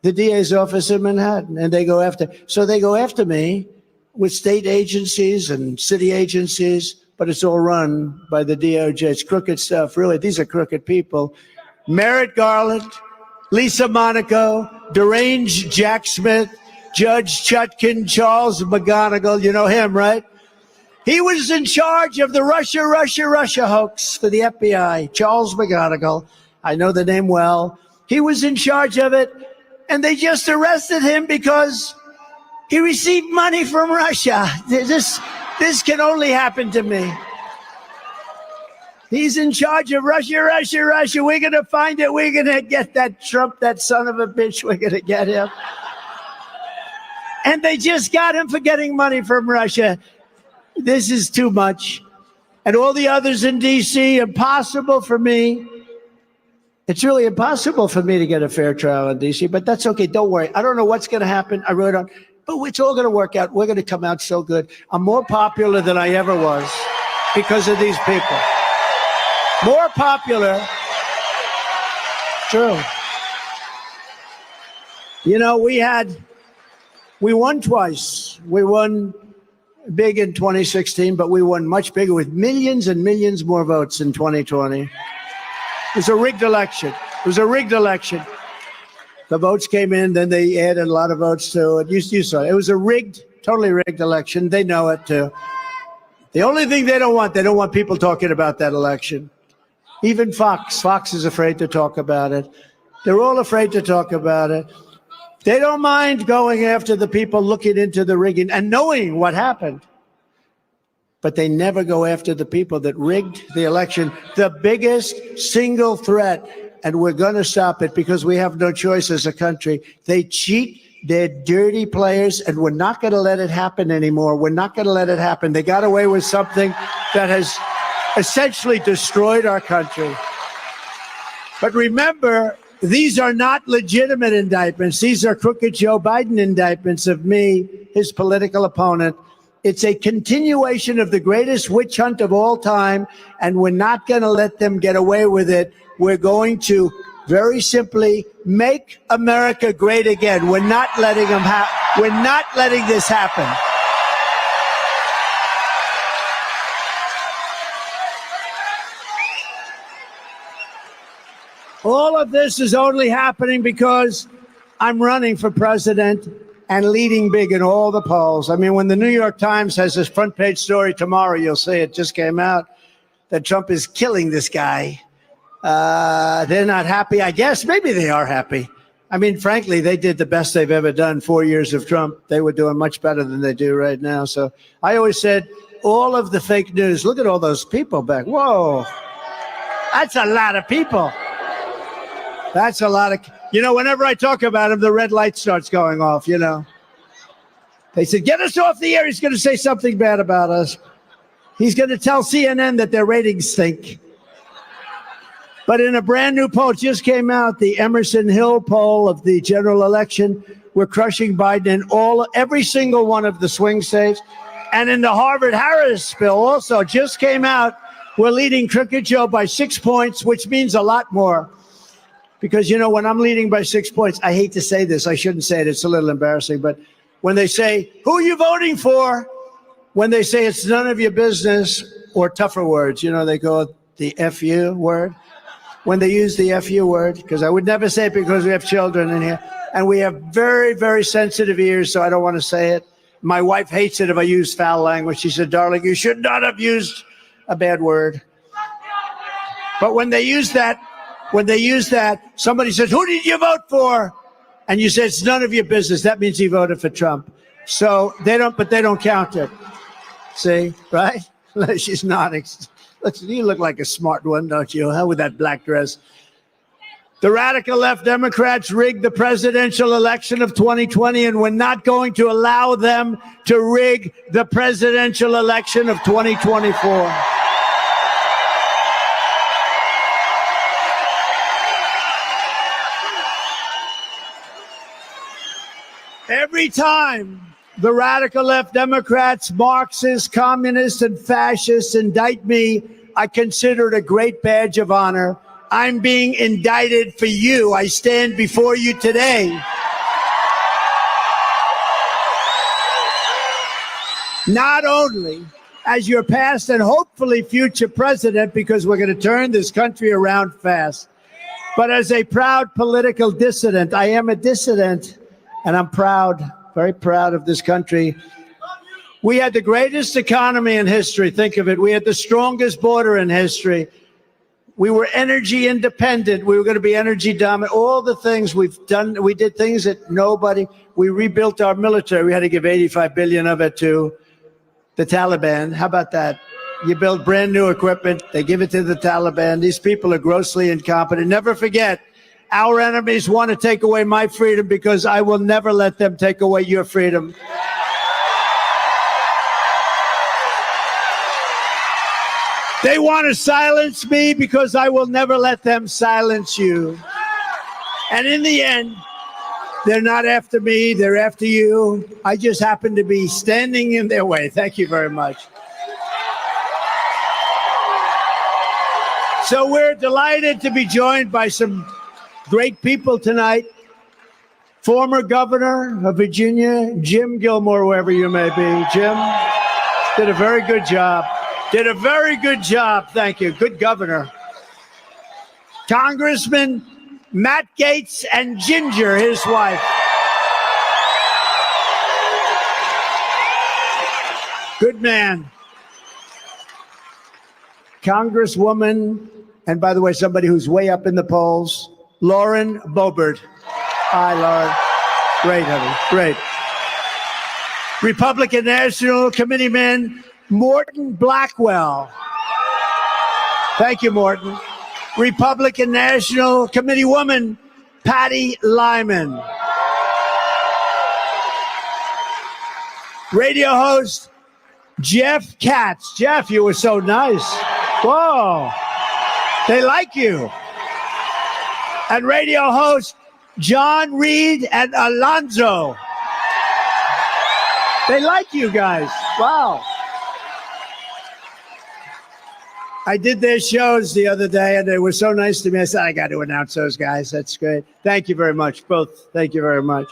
the DA's office in Manhattan, and they go after me with state agencies and city agencies, but it's all run by the DOJ. It's crooked stuff, really. These are crooked people. Merrick Garland, Lisa Monaco, deranged Jack Smith, Judge Chutkin, Charles McGonigal. You know him, right? He was in charge of the Russia hoax for the FBI. Charles McGonigal. I know the name well. He was in charge of it, and they just arrested him because he received money from Russia. This can only happen to me. He's in charge of Russia. We're going to find it. We're going to get that Trump, that son of a bitch. We're going to get him. And they just got him for getting money from Russia. This is too much. And all the others in D.C., impossible for me It's really impossible for me to get a fair trial in D.C., but that's okay. Don't worry. I don't know what's going to happen. I really don't. But it's all going to work out. We're going to come out so good. I'm more popular than I ever was because of these people. More popular. True. You know, we won twice. We won big in 2016, but we won much bigger with millions and millions more votes in 2020. It was a rigged election. It was a rigged election. The votes came in, then they added a lot of votes to it. You saw it. It was a rigged, totally rigged election. They know it too. The only thing they don't want people talking about that election. Even Fox is afraid to talk about it. They're all afraid to talk about it. They don't mind going after the people looking into the rigging and knowing what happened. But they never go after the people that rigged the election, the biggest single threat. And we're going to stop it because we have no choice as a country. They cheat. They're dirty players, and we're not going to let it happen anymore. We're not going to let it happen. They got away with something that has essentially destroyed our country. But remember, these are not legitimate indictments. These are crooked Joe Biden indictments of me, his political opponent. It's a continuation of the greatest witch hunt of all time, and we're not going to let them get away with it. We're going to very simply make America great again. We're not letting them we're not letting this happen. All of this is only happening because I'm running for president and leading big in all the polls. I mean, when the New York Times has this front page story tomorrow, you'll see it just came out, that Trump is killing this guy. They're not happy. I guess maybe they are happy. I mean, frankly, they did the best they've ever done. 4 years of Trump, they were doing much better than they do right now. So I always said, all of the fake news, look at all those people back. Whoa, that's a lot of people. That's a lot of, you know, whenever I talk about him, the red light starts going off, you know. They said, get us off the air. He's going to say something bad about us. He's going to tell CNN that their ratings stink. But in a brand new poll, just came out, the Emerson Hill poll of the general election, we're crushing Biden in every single one of the swing states. And in the Harvard-Harris bill also just came out, we're leading crooked Joe by 6 points, which means a lot more. Because, you know, when I'm leading by 6 points, I hate to say this, I shouldn't say it, it's a little embarrassing, but when they say, who are you voting for? When they say it's none of your business, or tougher words, you know, they go the FU word. When they use the FU word, because I would never say it because we have children in here, and we have very, very sensitive ears, so I don't want to say it. My wife hates it if I use foul language. She said, darling, you should not have used a bad word. But when they use that, somebody says, who did you vote for? And you say, it's none of your business. That means you voted for Trump. So they don't count it. See, right? She's nodding. You look like a smart one, don't you? Huh? With that black dress. The radical left Democrats rigged the presidential election of 2020, and we're not going to allow them to rig the presidential election of 2024. Every time the radical left Democrats, Marxists, communists, and fascists indict me, I consider it a great badge of honor. I'm being indicted for you. I stand before you today. Not only as your past and hopefully future president, because we're going to turn this country around fast, but as a proud political dissident. I am a dissident, and I'm proud. Very proud of this country. We had the greatest economy in history. Think of it. We had the strongest border in history. We were energy independent. We were going to be energy dominant. All the things we've done, we did things that we rebuilt our military. We had to give $85 billion of it to the Taliban. How about that? You build brand new equipment. They give it to the Taliban. These people are grossly incompetent. Never forget, our enemies want to take away my freedom because I will never let them take away your freedom. They want to silence me because I will never let them silence you. And in the end, they're not after me, they're after you. I just happen to be standing in their way. Thank you very much. So we're delighted to be joined by some great people tonight. Former governor of Virginia, Jim Gilmore, wherever you may be. Jim did a very good job. Did a very good job. Thank you. Good governor. Congressman Matt Gaetz and Ginger, his wife. Good man. Congresswoman, and by the way, somebody who's way up in the polls, Lauren Boebert. Hi, Lauren. Great, honey. Great. Republican National Committeeman Morton Blackwell. Thank you, Morton. Republican National Committee woman Patty Lyman. Radio host Jeff Katz. Jeff, you were so nice. Whoa. They like you. And radio host John Reed and Alonzo. They like you guys. Wow. I did their shows the other day, and they were so nice to me. I said, I got to announce those guys. That's great. Thank you very much, both. Thank you very much.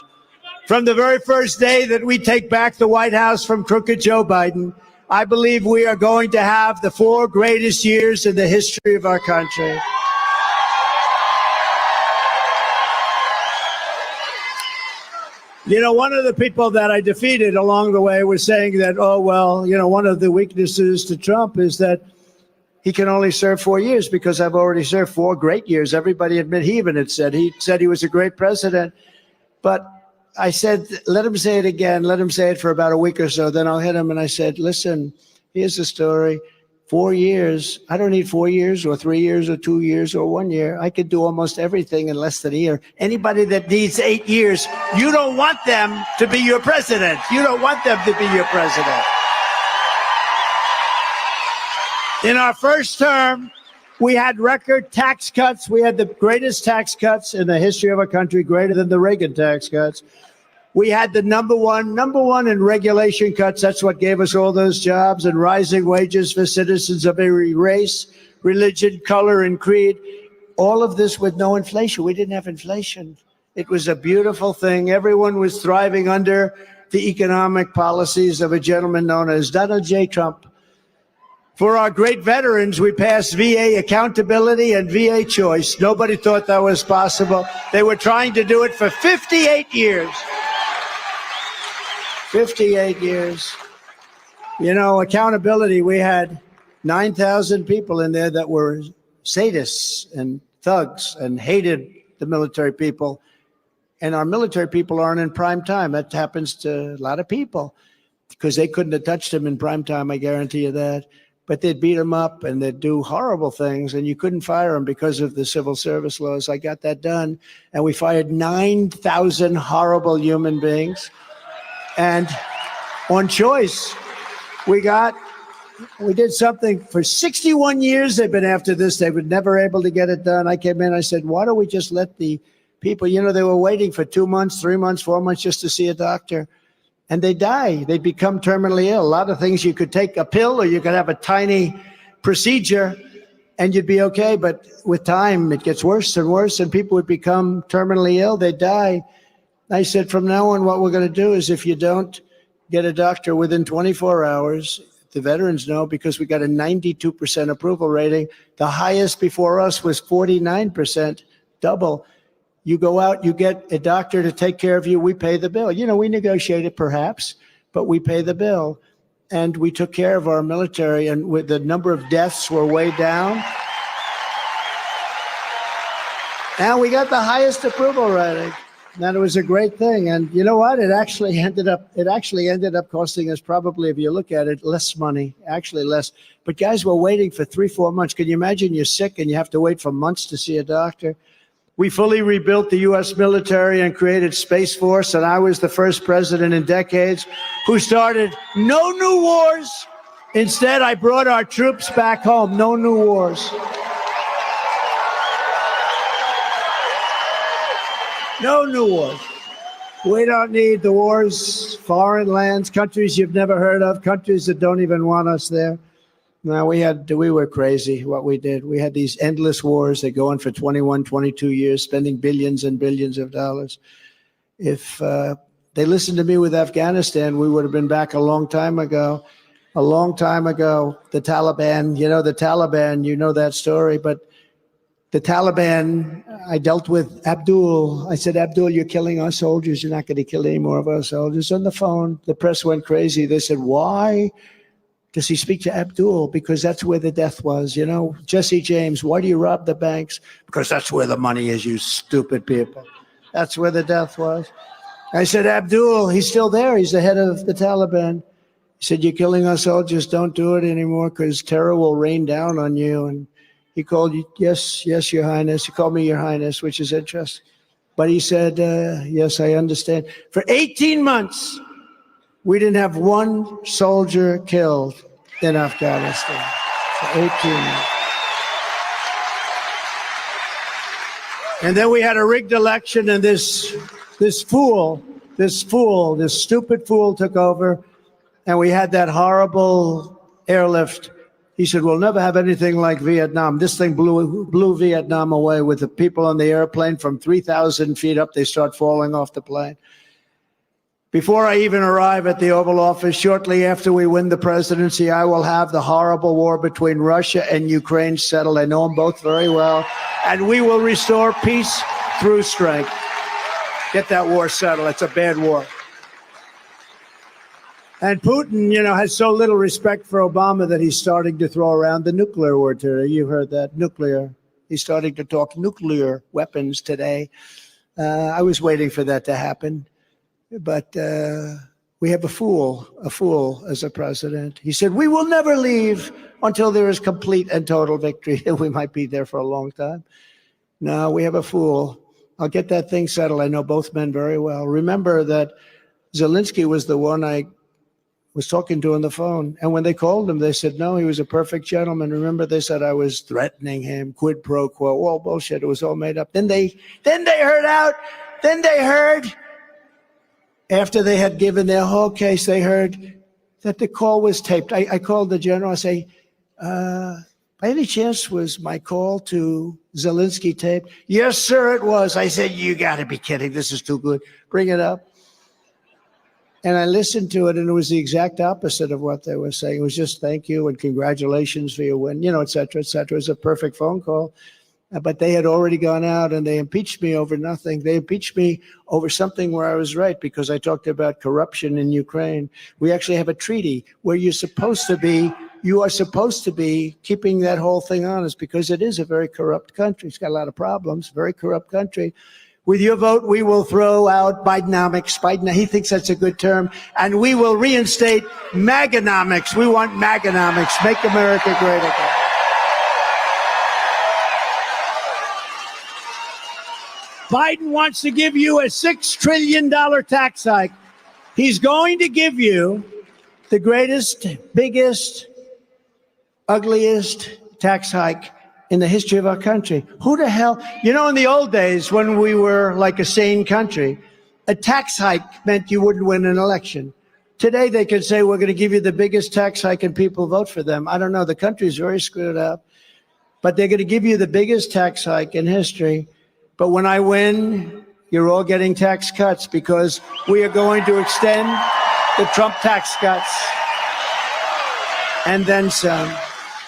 From the very first day that we take back the White House from crooked Joe Biden, I believe we are going to have the 4 greatest years in the history of our country. You know, one of the people that I defeated along the way was saying that, oh, well, you know, one of the weaknesses to Trump is that he can only serve 4 years because I've already served 4 great years. Everybody admit he even had said he was a great president. But I said, let him say it again. Let him say it for about a week or so. Then I'll hit him. And I said, listen, here's the story. 4 years. I don't need 4 years or 3 years or 2 years or 1 year. I could do almost everything in less than a year. Anybody that needs 8 years, you don't want them to be your president. You don't want them to be your president. In our first term, we had record tax cuts. We had the greatest tax cuts in the history of our country, greater than the Reagan tax cuts. We had the number one in regulation cuts. That's what gave us all those jobs, and rising wages for citizens of every race, religion, color, and creed. All of this with no inflation. We didn't have inflation. It was a beautiful thing. Everyone was thriving under the economic policies of a gentleman known as Donald J. Trump. For our great veterans, we passed VA accountability and VA choice. Nobody thought that was possible. They were trying to do it for 58 years. 58 years. You know, accountability, we had 9,000 people in there that were sadists and thugs and hated the military people. And our military people aren't in prime time. That happens to a lot of people because they couldn't have touched them in prime time, I guarantee you that. But they'd beat them up and they'd do horrible things, and you couldn't fire them because of the civil service laws. I got that done, and we fired 9,000 horrible human beings. And on choice, we did something for 61 years. They've been after this. They were never able to get it done. I came in, I said, why don't we just let the people, you know, they were waiting for 2 months, 3 months, 4 months just to see a doctor. And they die. They become terminally ill. A lot of things, you could take a pill or you could have a tiny procedure and you'd be okay. But with time, it gets worse and worse, and people would become terminally ill. They die. I said, from now on, what we're going to do is if you don't get a doctor within 24 hours, the veterans know, because we got a 92% approval rating. The highest before us was 49%, double. You go out, you get a doctor to take care of you, we pay the bill. You know, we negotiate it perhaps, but we pay the bill. And we took care of our military, and with the number of deaths were way down. And we got the highest approval rating. And it was a great thing. And you know what? It actually ended up costing us, probably, if you look at it, less money, actually less. But guys were waiting for 3-4 months. Can you imagine you're sick and you have to wait for months to see a doctor? We fully rebuilt the U.S. military and created Space Force, and I was the first president in decades who started no new wars, Instead, I brought our troops back home. No new wars. No new wars. We don't need the wars, foreign lands, countries you've never heard of, countries that don't even want us there. No, we were crazy what we did. We had these endless wars that go on for 21, 22 years, spending billions and billions of dollars. If they listened to me with Afghanistan, we would have been back a long time ago. A long time ago. The Taliban, you know that story, but the Taliban, I dealt with Abdul. I said, Abdul, you're killing our soldiers. You're not going to kill any more of our soldiers. On the phone, the press went crazy. They said, why does he speak to Abdul? Because that's where the death was. Jesse James, why do you rob the banks? Because that's where the money is, you stupid people. That's where the death was. I said, Abdul, he's still there. He's the head of the Taliban. He said, you're killing our soldiers. Don't do it anymore because terror will rain down on you. And he called you, yes, Your Highness. He called me Your Highness, which is interesting. But he said, yes, I understand. For 18 months, we didn't have one soldier killed in Afghanistan. For 18 months. And then we had a rigged election, and this stupid fool took over. And we had that horrible airlift. He said, we'll never have anything like Vietnam. This thing blew Vietnam away with the people on the airplane from 3,000 feet up. They start falling off the plane. Before I even arrive at the Oval Office, shortly after we win the presidency, I will have the horrible war between Russia and Ukraine settled. I know them both very well. And we will restore peace through strength. Get that war settled. It's a bad war. And Putin, has so little respect for Obama that he's starting to throw around the nuclear word today. You've heard that, nuclear. He's starting to talk nuclear weapons today. I was waiting for that to happen. But we have a fool as a president. He said, we will never leave until there is complete and total victory. We might be there for a long time. No, we have a fool. I'll get that thing settled. I know both men very well. Remember that Zelensky was the one I was talking to on the phone. And when they called him, they said, no, he was a perfect gentleman. Remember, they said I was threatening him, quid pro quo, all bullshit. It was all made up. Then they heard after they had given their whole case, they heard that the call was taped. I called the general. I say, by any chance was my call to Zelensky taped? Yes, sir, it was. I said, you got to be kidding. This is too good. Bring it up. And I listened to it, and it was the exact opposite of what they were saying. It was just thank you and congratulations for your win, et cetera, et cetera. It was a perfect phone call. But they had already gone out, and they impeached me over nothing. They impeached me over something where I was right, because I talked about corruption in Ukraine. We actually have a treaty where you are supposed to be keeping that whole thing honest, because it is a very corrupt country. It's got a lot of problems, very corrupt country. With your vote, we will throw out Bidenomics. Biden, he thinks that's a good term. And we will reinstate Maganomics. We want Maganomics. Make America great again. Biden wants to give you a $6 trillion tax hike. He's going to give you the greatest, biggest, ugliest tax hike in the history of our country. Who the hell, in the old days when we were like a sane country, a tax hike meant you wouldn't win an election. Today they could say, we're going to give you the biggest tax hike and people vote for them. I don't know, the country's very screwed up, but they're going to give you the biggest tax hike in history. But when I win, you're all getting tax cuts, because we are going to extend the Trump tax cuts and then some.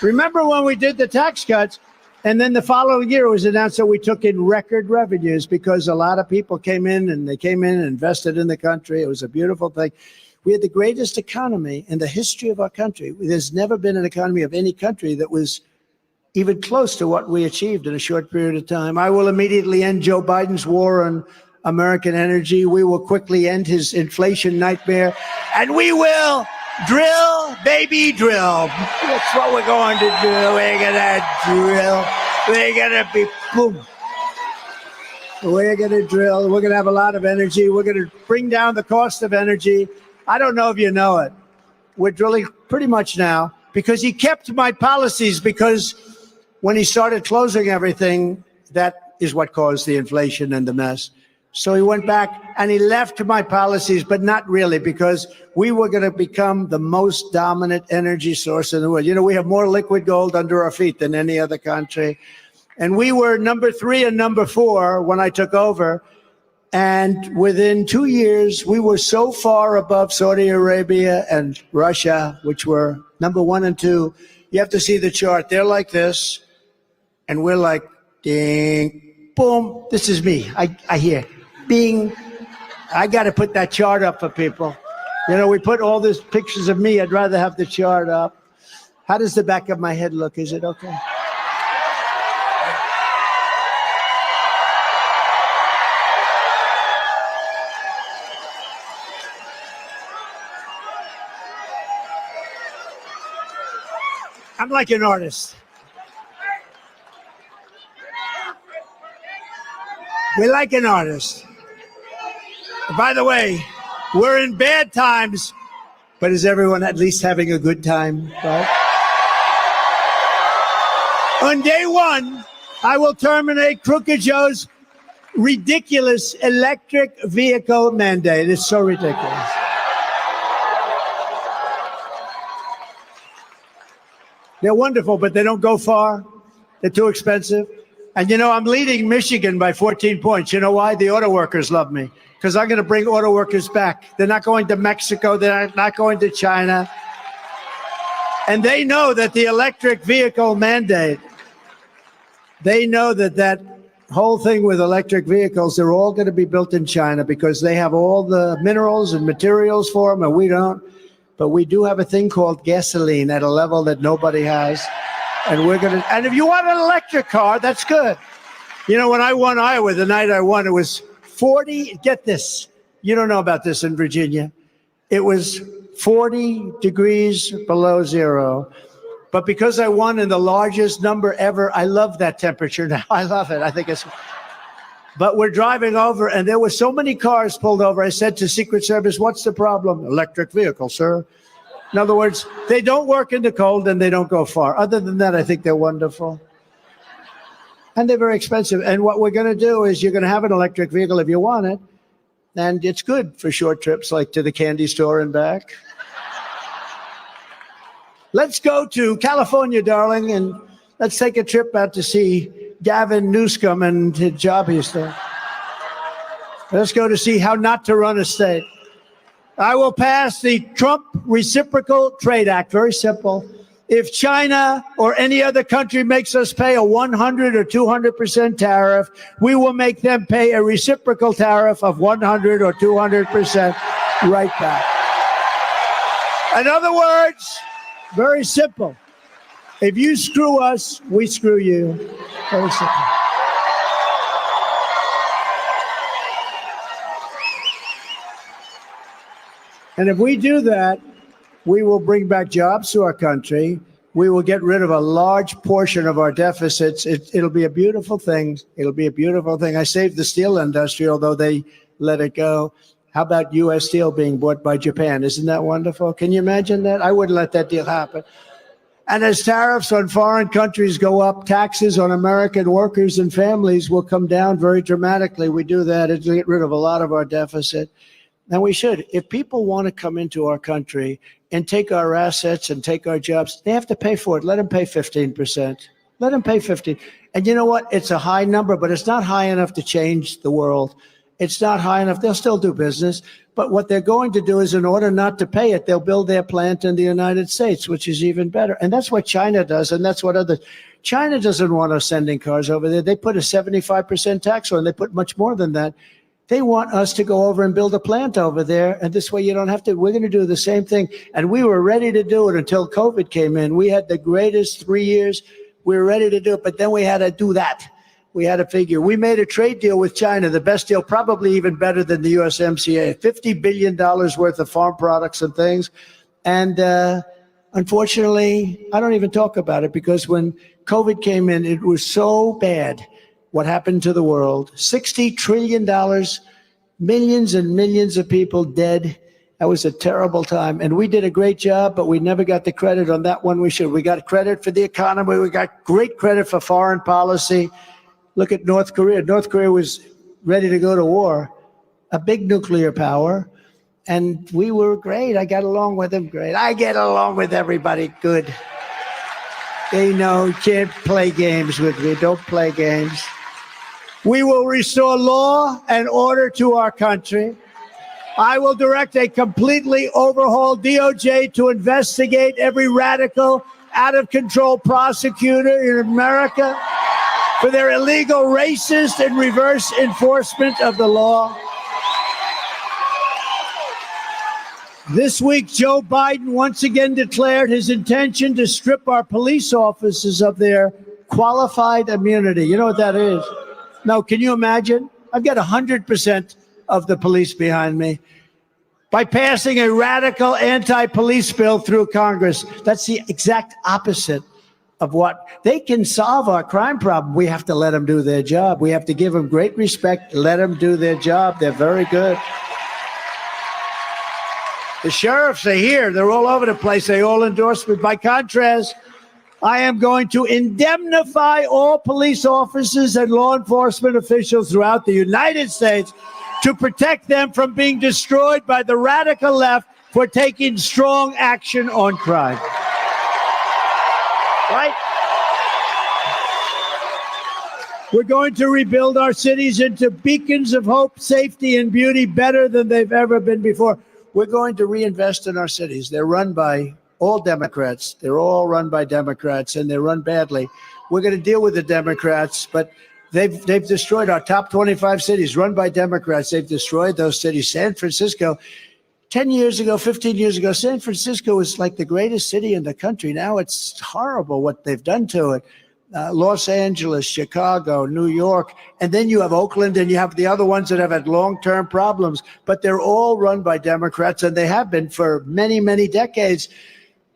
Remember when we did the tax cuts? And then the following year, it was announced that we took in record revenues, because a lot of people came in and invested in the country. It was a beautiful thing. We had the greatest economy in the history of our country. There's never been an economy of any country that was even close to what we achieved in a short period of time. I will immediately end Joe Biden's war on American energy. We will quickly end his inflation nightmare. And we will drill, baby, drill. That's what we're going to do. We're going to drill. We're going to be boom. We're going to drill. We're going to have a lot of energy. We're going to bring down the cost of energy. I don't know if you know it. We're drilling pretty much now, because he kept my policies, because when he started closing everything, that is what caused the inflation and the mess. So he went back and he left my policies, but not really, because we were going to become the most dominant energy source in the world. You know, we have more liquid gold under our feet than any other country. And we were number 3 and number 4 when I took over. And within 2 years, we were so far above Saudi Arabia and Russia, which were number 1 and 2. You have to see the chart. They're like this, and we're like, ding, boom. This is me. I hear, bing. I got to put that chart up for people. You know, we put all these pictures of me. I'd rather have the chart up. How does the back of my head look? Is it okay? I'm like an artist. We like an artist. By the way, we're in bad times, but is everyone at least having a good time? Right? On day 1, I will terminate Crooked Joe's ridiculous electric vehicle mandate. It's so ridiculous. They're wonderful, but they don't go far. They're too expensive. And, you know, I'm leading Michigan by 14 points. You know why? The auto workers love me, because I'm going to bring auto workers back. They're not going to Mexico. They're not going to China. And they know that the electric vehicle mandate, they know that that whole thing with electric vehicles, they're all going to be built in China, because they have all the minerals and materials for them, and we don't. But we do have a thing called gasoline at a level that nobody has. And we're going to, and if you want an electric car, that's good. You know, when I won Iowa, the night I won, it was 40, get this, you don't know about this in Virginia. It was 40 degrees below zero. But because I won in the largest number ever, I love that temperature now. I love it. I think it's, but we're driving over, and there were so many cars pulled over. I said to Secret Service, what's the problem? Electric vehicle, sir. In other words, they don't work in the cold and they don't go far. Other than that, I think they're wonderful. And they're very expensive. And what we're going to do is you're going to have an electric vehicle if you want it. And it's good for short trips, like to the candy store and back. Let's go to California, darling, and let's take a trip out to see Gavin Newsom and his job he's doing. Let's go to see how not to run a state. I will pass the Trump Reciprocal Trade Act. Very simple. If China or any other country makes us pay a 100 or 200% tariff, we will make them pay a reciprocal tariff of 100 or 200% right back. In other words, very simple. If you screw us, we screw you. Very simple. And if we do that, we will bring back jobs to our country. We will get rid of a large portion of our deficits. It'll be a beautiful thing. It'll be a beautiful thing. I saved the steel industry, although they let it go. How about U.S. Steel being bought by Japan? Isn't that wonderful? Can you imagine that? I wouldn't let that deal happen. And as tariffs on foreign countries go up, taxes on American workers and families will come down very dramatically. We do that. It'll get rid of a lot of our deficit. And we should. If people want to come into our country and take our assets and take our jobs, they have to pay for it. Let them pay 15%. Let them pay 15%. And you know what? It's a high number, but it's not high enough to change the world. It's not high enough. They'll still do business. But what they're going to do is, in order not to pay it, they'll build their plant in the United States, which is even better. And that's what China does. And that's what other. China doesn't want us sending cars over there. They put a 75% tax on. They put much more than that. They want us to go over and build a plant over there. And this way you don't have to. We're going to do the same thing. And we were ready to do it until COVID came in. We had the greatest 3 years. We were ready to do it. But then we had to do that. We had to figure. We made a trade deal with China, the best deal, probably even better than the USMCA, $50 billion worth of farm products and things. And unfortunately, I don't even talk about it, because when COVID came in, it was so bad what happened to the world. $60 trillion, millions and millions of people dead. That was a terrible time. And we did a great job, but we never got the credit on that one we should. We got credit for the economy. We got great credit for foreign policy. Look at North Korea. North Korea was ready to go to war, a big nuclear power. And we were great. I got along with them great. I get along with everybody good. They know you can't play games with me. Don't play games. We will restore law and order to our country. I will direct a completely overhauled DOJ to investigate every radical, out-of-control prosecutor in America for their illegal, racist, and reverse enforcement of the law. This week, Joe Biden once again declared his intention to strip our police officers of their qualified immunity. You know what that is? No, can you imagine? I've got 100% of the police behind me. By passing a radical anti-police bill through Congress, that's the exact opposite of what they can solve our crime problem. We have to let them do their job. We have to give them great respect, let them do their job. They're very good. The sheriffs are here. They're all over the place. They all endorse me. By contrast, I am going to indemnify all police officers and law enforcement officials throughout the United States to protect them from being destroyed by the radical left for taking strong action on crime. Right? We're going to rebuild our cities into beacons of hope, safety, and beauty better than they've ever been before. We're going to reinvest in our cities. They're run by all Democrats. They're all run by Democrats, and they're run badly. We're going to deal with the Democrats, but they've destroyed our top 25 cities run by Democrats. They've destroyed those cities. San Francisco, 10 years ago, 15 years ago, San Francisco was like the greatest city in the country. Now it's horrible what they've done to it. Los Angeles, Chicago, New York, and then you have Oakland, and you have the other ones that have had long-term problems, but they're all run by Democrats, and they have been for many, many decades.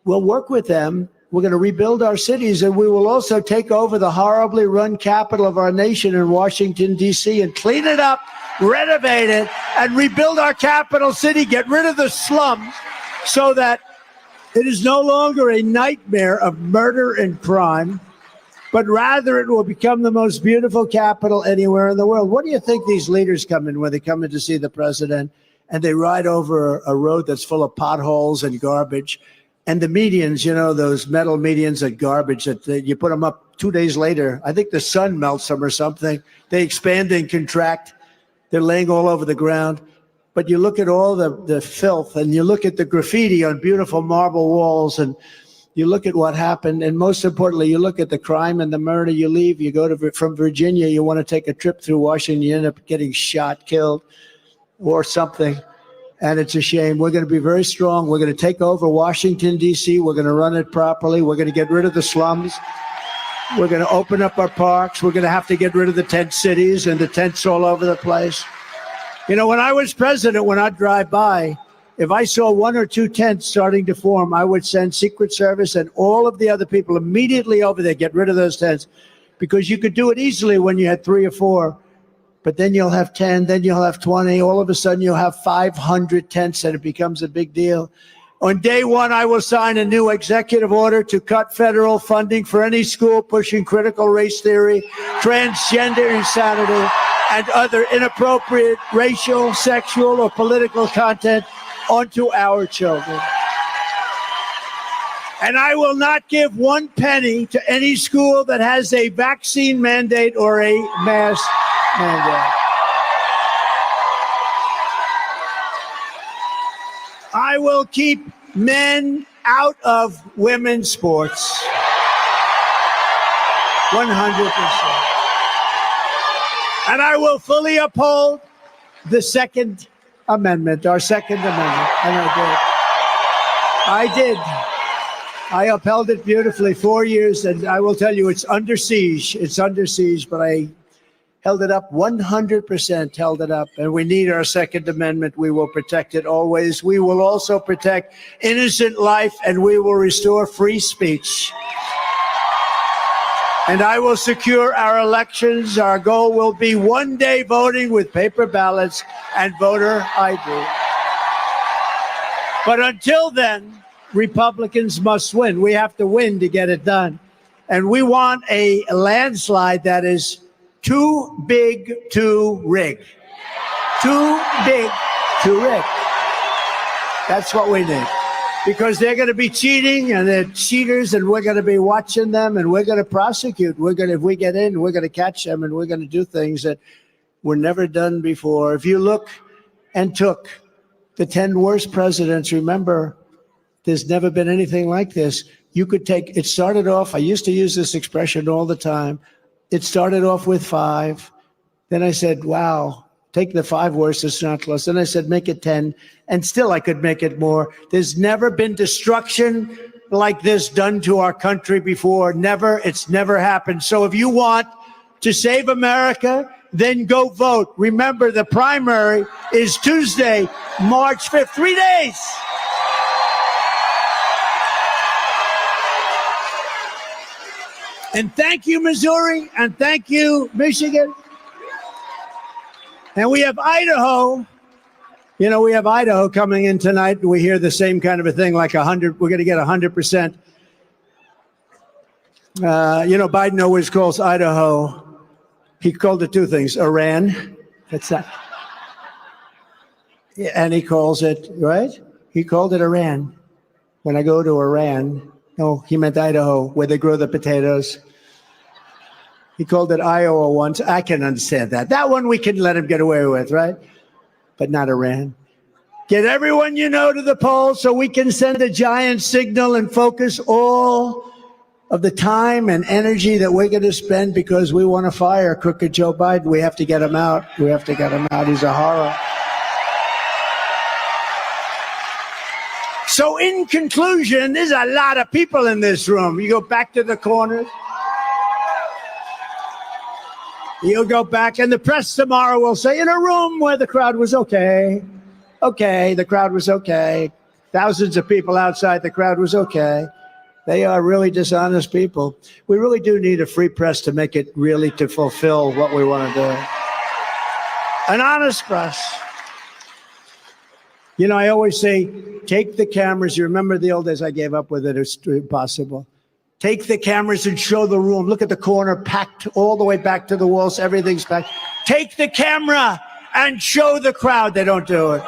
We'll work with them. We're going to rebuild our cities, and we will also take over the horribly run capital of our nation in Washington, D.C., and clean it up, renovate it, and rebuild our capital city, get rid of the slums so that it is no longer a nightmare of murder and crime, but rather it will become the most beautiful capital anywhere in the world. What do you think these leaders come in when they come in to see the president and they ride over a road that's full of potholes and garbage? And the medians, you know, those metal medians and garbage that you put them up 2 days later. I think the sun melts them or something. They expand and contract. They're laying all over the ground. But you look at all the filth, and you look at the graffiti on beautiful marble walls, and you look at what happened, and most importantly, you look at the crime and the murder. You leave, you go from Virginia, you want to take a trip through Washington, you end up getting shot, killed, or something, and it's a shame. We're going to be very strong. We're going to take over Washington, D.C. We're going to run it properly. We're going to get rid of the slums. We're going to open up our parks. We're going to have to get rid of the tent cities and the tents all over the place. You know, when I was president, when I'd drive by, if I saw one or two tents starting to form, I would send Secret Service and all of the other people immediately over there, get rid of those tents, because you could do it easily when you had 3 or 4, but then you'll have 10, then you'll have 20. All of a sudden, you'll have 500 tents, and it becomes a big deal. On day one, I will sign a new executive order to cut federal funding for any school pushing critical race theory, transgender insanity, and other inappropriate racial, sexual, or political content onto our children. And I will not give 1 penny to any school that has a vaccine mandate or a mask mandate. I will keep men out of women's sports. 100%. And I will fully uphold the Second Amendment, our Second Amendment. And I did. I upheld it beautifully 4 years, and I will tell you, it's under siege. It's under siege, but I held it up, 100% held it up. And we need our Second Amendment. We will protect it always. We will also protect innocent life, and we will restore free speech. And I will secure our elections. Our goal will be one day voting with paper ballots and voter ID. But until then, Republicans must win. We have to win to get it done. And we want a landslide that is too big to rig. Too big to rig. That's what we need. Because they're going to be cheating, and they're cheaters, and we're going to be watching them, and we're going to prosecute. If we get in, we're going to catch them, and we're going to do things that were never done before. If you look and took the 10 worst presidents, remember, there's never been anything like this. You could take, it started off, I used to use this expression all the time. It started off with 5. Then I said, wow, take the 5 worst, it's not close. Then I said, make it 10. And still I could make it more. There's never been destruction like this done to our country before. Never. It's never happened. So if you want to save America, then go vote. Remember, the primary is Tuesday, March 5th. 3 days. And thank you, Missouri, and thank you, Michigan. And we have Idaho. You know, we have Idaho coming in tonight. We hear the same kind of a thing, like 100. We're going to get 100%. Biden always calls Idaho. He called it 2 things: Iran. That's that. Yeah, and he calls it, right? He called it Iran. When I go to Iran, no, he meant Idaho, where they grow the potatoes. He called it Iowa once. I can understand that. That one we can let him get away with, right? But not Iran. Get everyone you know to the polls so we can send a giant signal and focus all of the time and energy that we're going to spend because we want to fire crooked Joe Biden. We have to get him out. We have to get him out. He's a horror. So in conclusion, there's a lot of people in this room. You go back to the corners. You'll go back, and the press tomorrow will say, in a room where the crowd was okay. Okay, the crowd was okay. Thousands of people outside, the crowd was okay. They are really dishonest people. We really do need a free press to make it really to fulfill what we want to do. An honest press. You know, I always say, take the cameras. You remember the old days? I gave up with it. It's impossible. Take the cameras and show the room. Look at the corner, packed all the way back to the walls. Everything's packed. Take the camera and show the crowd. They don't do it.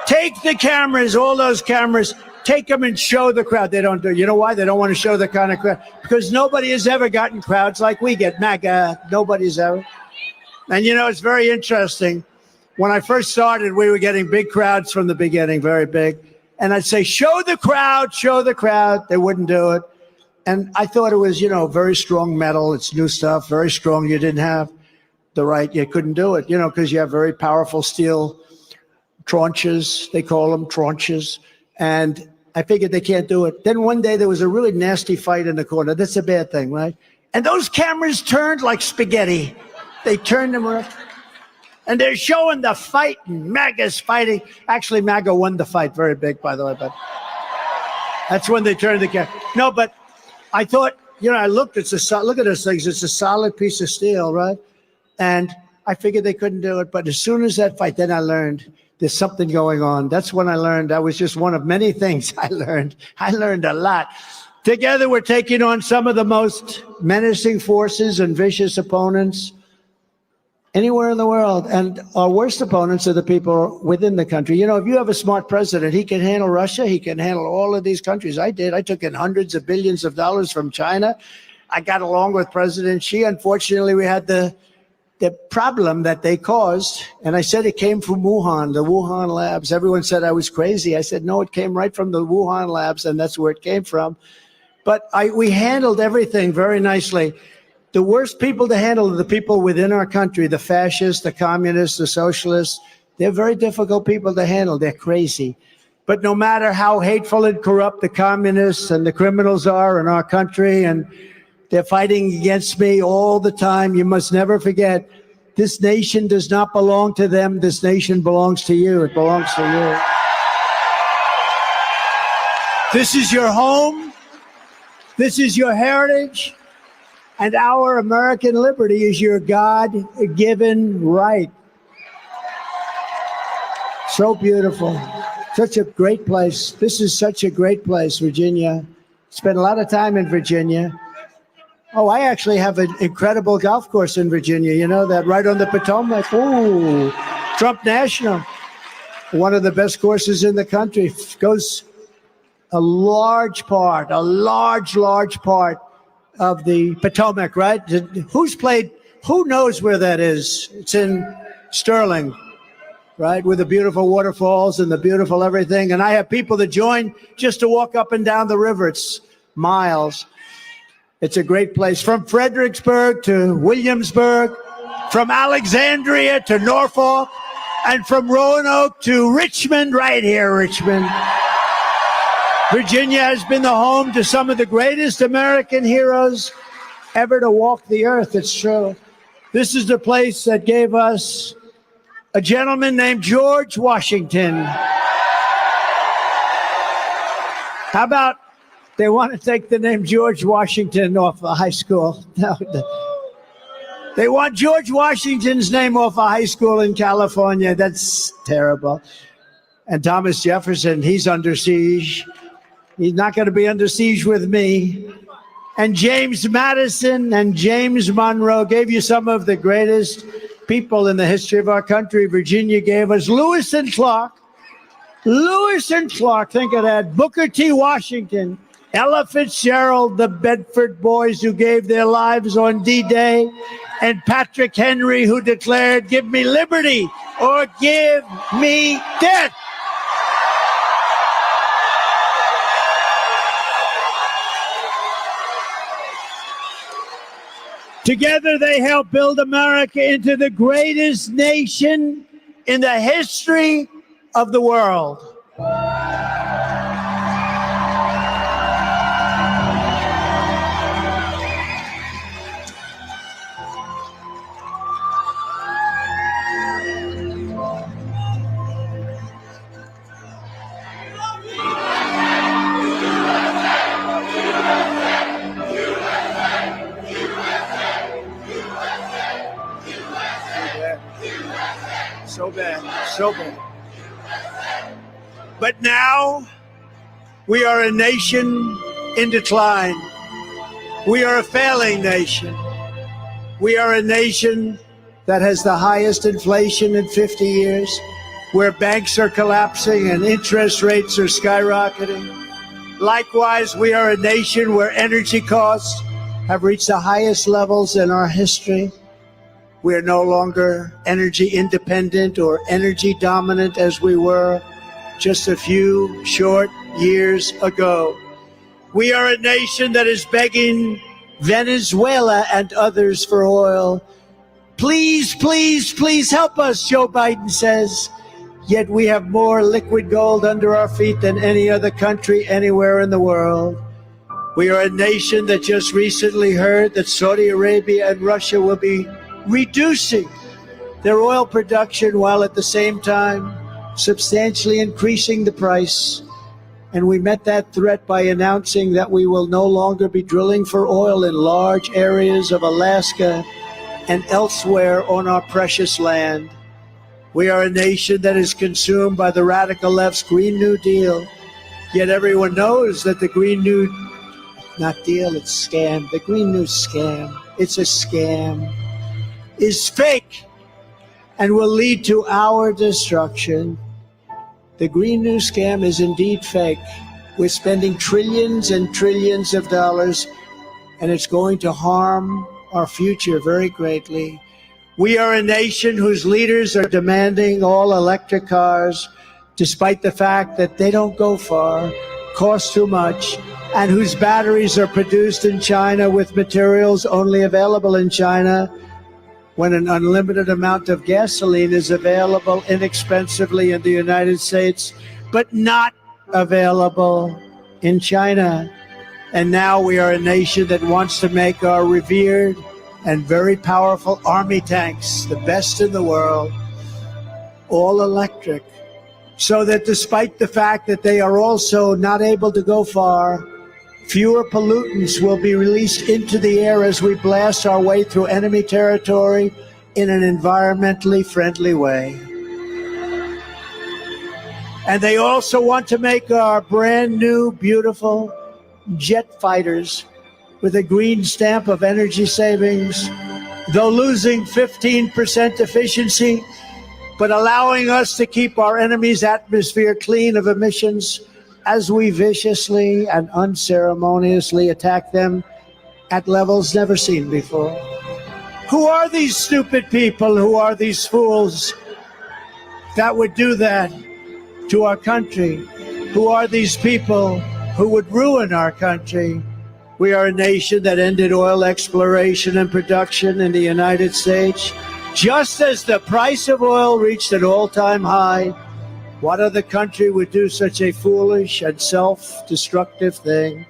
Take the cameras, all those cameras, take them and show the crowd. They don't do it. You know why? They don't want to show the kind of crowd. Because nobody has ever gotten crowds like we get. MAGA. Nobody's ever. And you know, it's very interesting. When I first started, we were getting big crowds from the beginning, very big. And I'd say, show the crowd, show the crowd. They wouldn't do it. And I thought it was, you know, very strong metal. It's new stuff, very strong. You didn't have the right, you couldn't do it, you know, because you have very powerful steel tranches. They call them tranches. And I figured they can't do it. Then one day there was a really nasty fight in the corner. That's a bad thing, right? And those cameras turned like spaghetti. They turned them around. And they're showing the fight, and MAGA's fighting. Actually, MAGA won the fight, very big, by the way. But that's when they turned the camera. No, but I thought, you know, I looked, look at those things. It's a solid piece of steel, right? And I figured they couldn't do it. But as soon as that fight, then I learned there's something going on. That's when I learned. That was just one of many things I learned. I learned a lot. Together, we're taking on some of the most menacing forces and vicious opponents anywhere in the world. And our worst opponents are the people within the country. You know, if you have a smart president, he can handle Russia. He can handle all of these countries. I did. I took in hundreds of billions of dollars from China. I got along with President Xi. Unfortunately, we had the problem that they caused. And I said it came from Wuhan, the Wuhan labs. Everyone said I was crazy. I said, no, it came right from the Wuhan labs, and that's where it came from. But we handled everything very nicely. The worst people to handle are the people within our country, the fascists, the communists, the socialists. They're very difficult people to handle. They're crazy. But no matter how hateful and corrupt the communists and the criminals are in our country, and they're fighting against me all the time, you must never forget, this nation does not belong to them. This nation belongs to you. It belongs to you. This is your home. This is your heritage. And our American liberty is your God-given right. So beautiful. Such a great place. This is such a great place, Virginia. Spent a lot of time in Virginia. Oh, I actually have an incredible golf course in Virginia. You know that, right on the Potomac. Ooh, Trump National. One of the best courses in the country. Goes a large part of the Potomac, right? Who's played? Who knows where that is? It's in Sterling, right? With the beautiful waterfalls and the beautiful everything. And I have people that join just to walk up and down the river. It's miles. It's a great place. From Fredericksburg to Williamsburg, from Alexandria to Norfolk, and from Roanoke to Richmond, right here, Richmond. Virginia has been the home to some of the greatest American heroes ever to walk the earth. It's true. This is the place that gave us a gentleman named George Washington. How about they want to take the name George Washington off the high school? No, they want George Washington's name off a high school in California. That's terrible. And Thomas Jefferson, he's under siege. He's not going to be under siege with me. And James Madison and James Monroe gave you some of the greatest people in the history of our country. Virginia gave us Lewis and Clark. Lewis and Clark, think of that. Booker T. Washington, Ella Fitzgerald, the Bedford boys who gave their lives on D-Day, and Patrick Henry, who declared, "Give me liberty or give me death." Together, they helped build America into the greatest nation in the history of the world. So bad, so bad. But now we are a nation in decline. We are a failing nation. We are a nation that has the highest inflation in 50 years, where banks are collapsing and interest rates are skyrocketing. Likewise, we are a nation where energy costs have reached the highest levels in our history. We are no longer energy independent or energy dominant as we were just a few short years ago. We are a nation that is begging Venezuela and others for oil. Please, please, please help us, Joe Biden says. Yet we have more liquid gold under our feet than any other country anywhere in the world. We are a nation that just recently heard that Saudi Arabia and Russia will be reducing their oil production while at the same time substantially increasing the price. And we met that threat by announcing that we will no longer be drilling for oil in large areas of Alaska and elsewhere on our precious land. We are a nation that is consumed by the radical left's Green New Deal. Yet everyone knows that the Green New, not deal, it's scam. The Green New scam, it's a scam, is fake and will lead to our destruction. The Green New scam is indeed fake. We're spending trillions and trillions of dollars, and it's going to harm our future very greatly. We are a nation whose leaders are demanding all electric cars, despite the fact that they don't go far, cost too much, and whose batteries are produced in China with materials only available in China, when an unlimited amount of gasoline is available inexpensively in the United States, but not available in China. And now we are a nation that wants to make our revered and very powerful army tanks, the best in the world, all electric, so that despite the fact that they are also not able to go far, fewer pollutants will be released into the air as we blast our way through enemy territory in an environmentally friendly way. And they also want to make our brand new, beautiful jet fighters with a green stamp of energy savings, though losing 15% efficiency, but allowing us to keep our enemy's atmosphere clean of emissions as we viciously and unceremoniously attack them at levels never seen before. Who are these stupid people? Who are these fools that would do that to our country? Who are these people who would ruin our country? We are a nation that ended oil exploration and production in the United States just as the price of oil reached an all-time high. What other country would do such a foolish and self-destructive thing?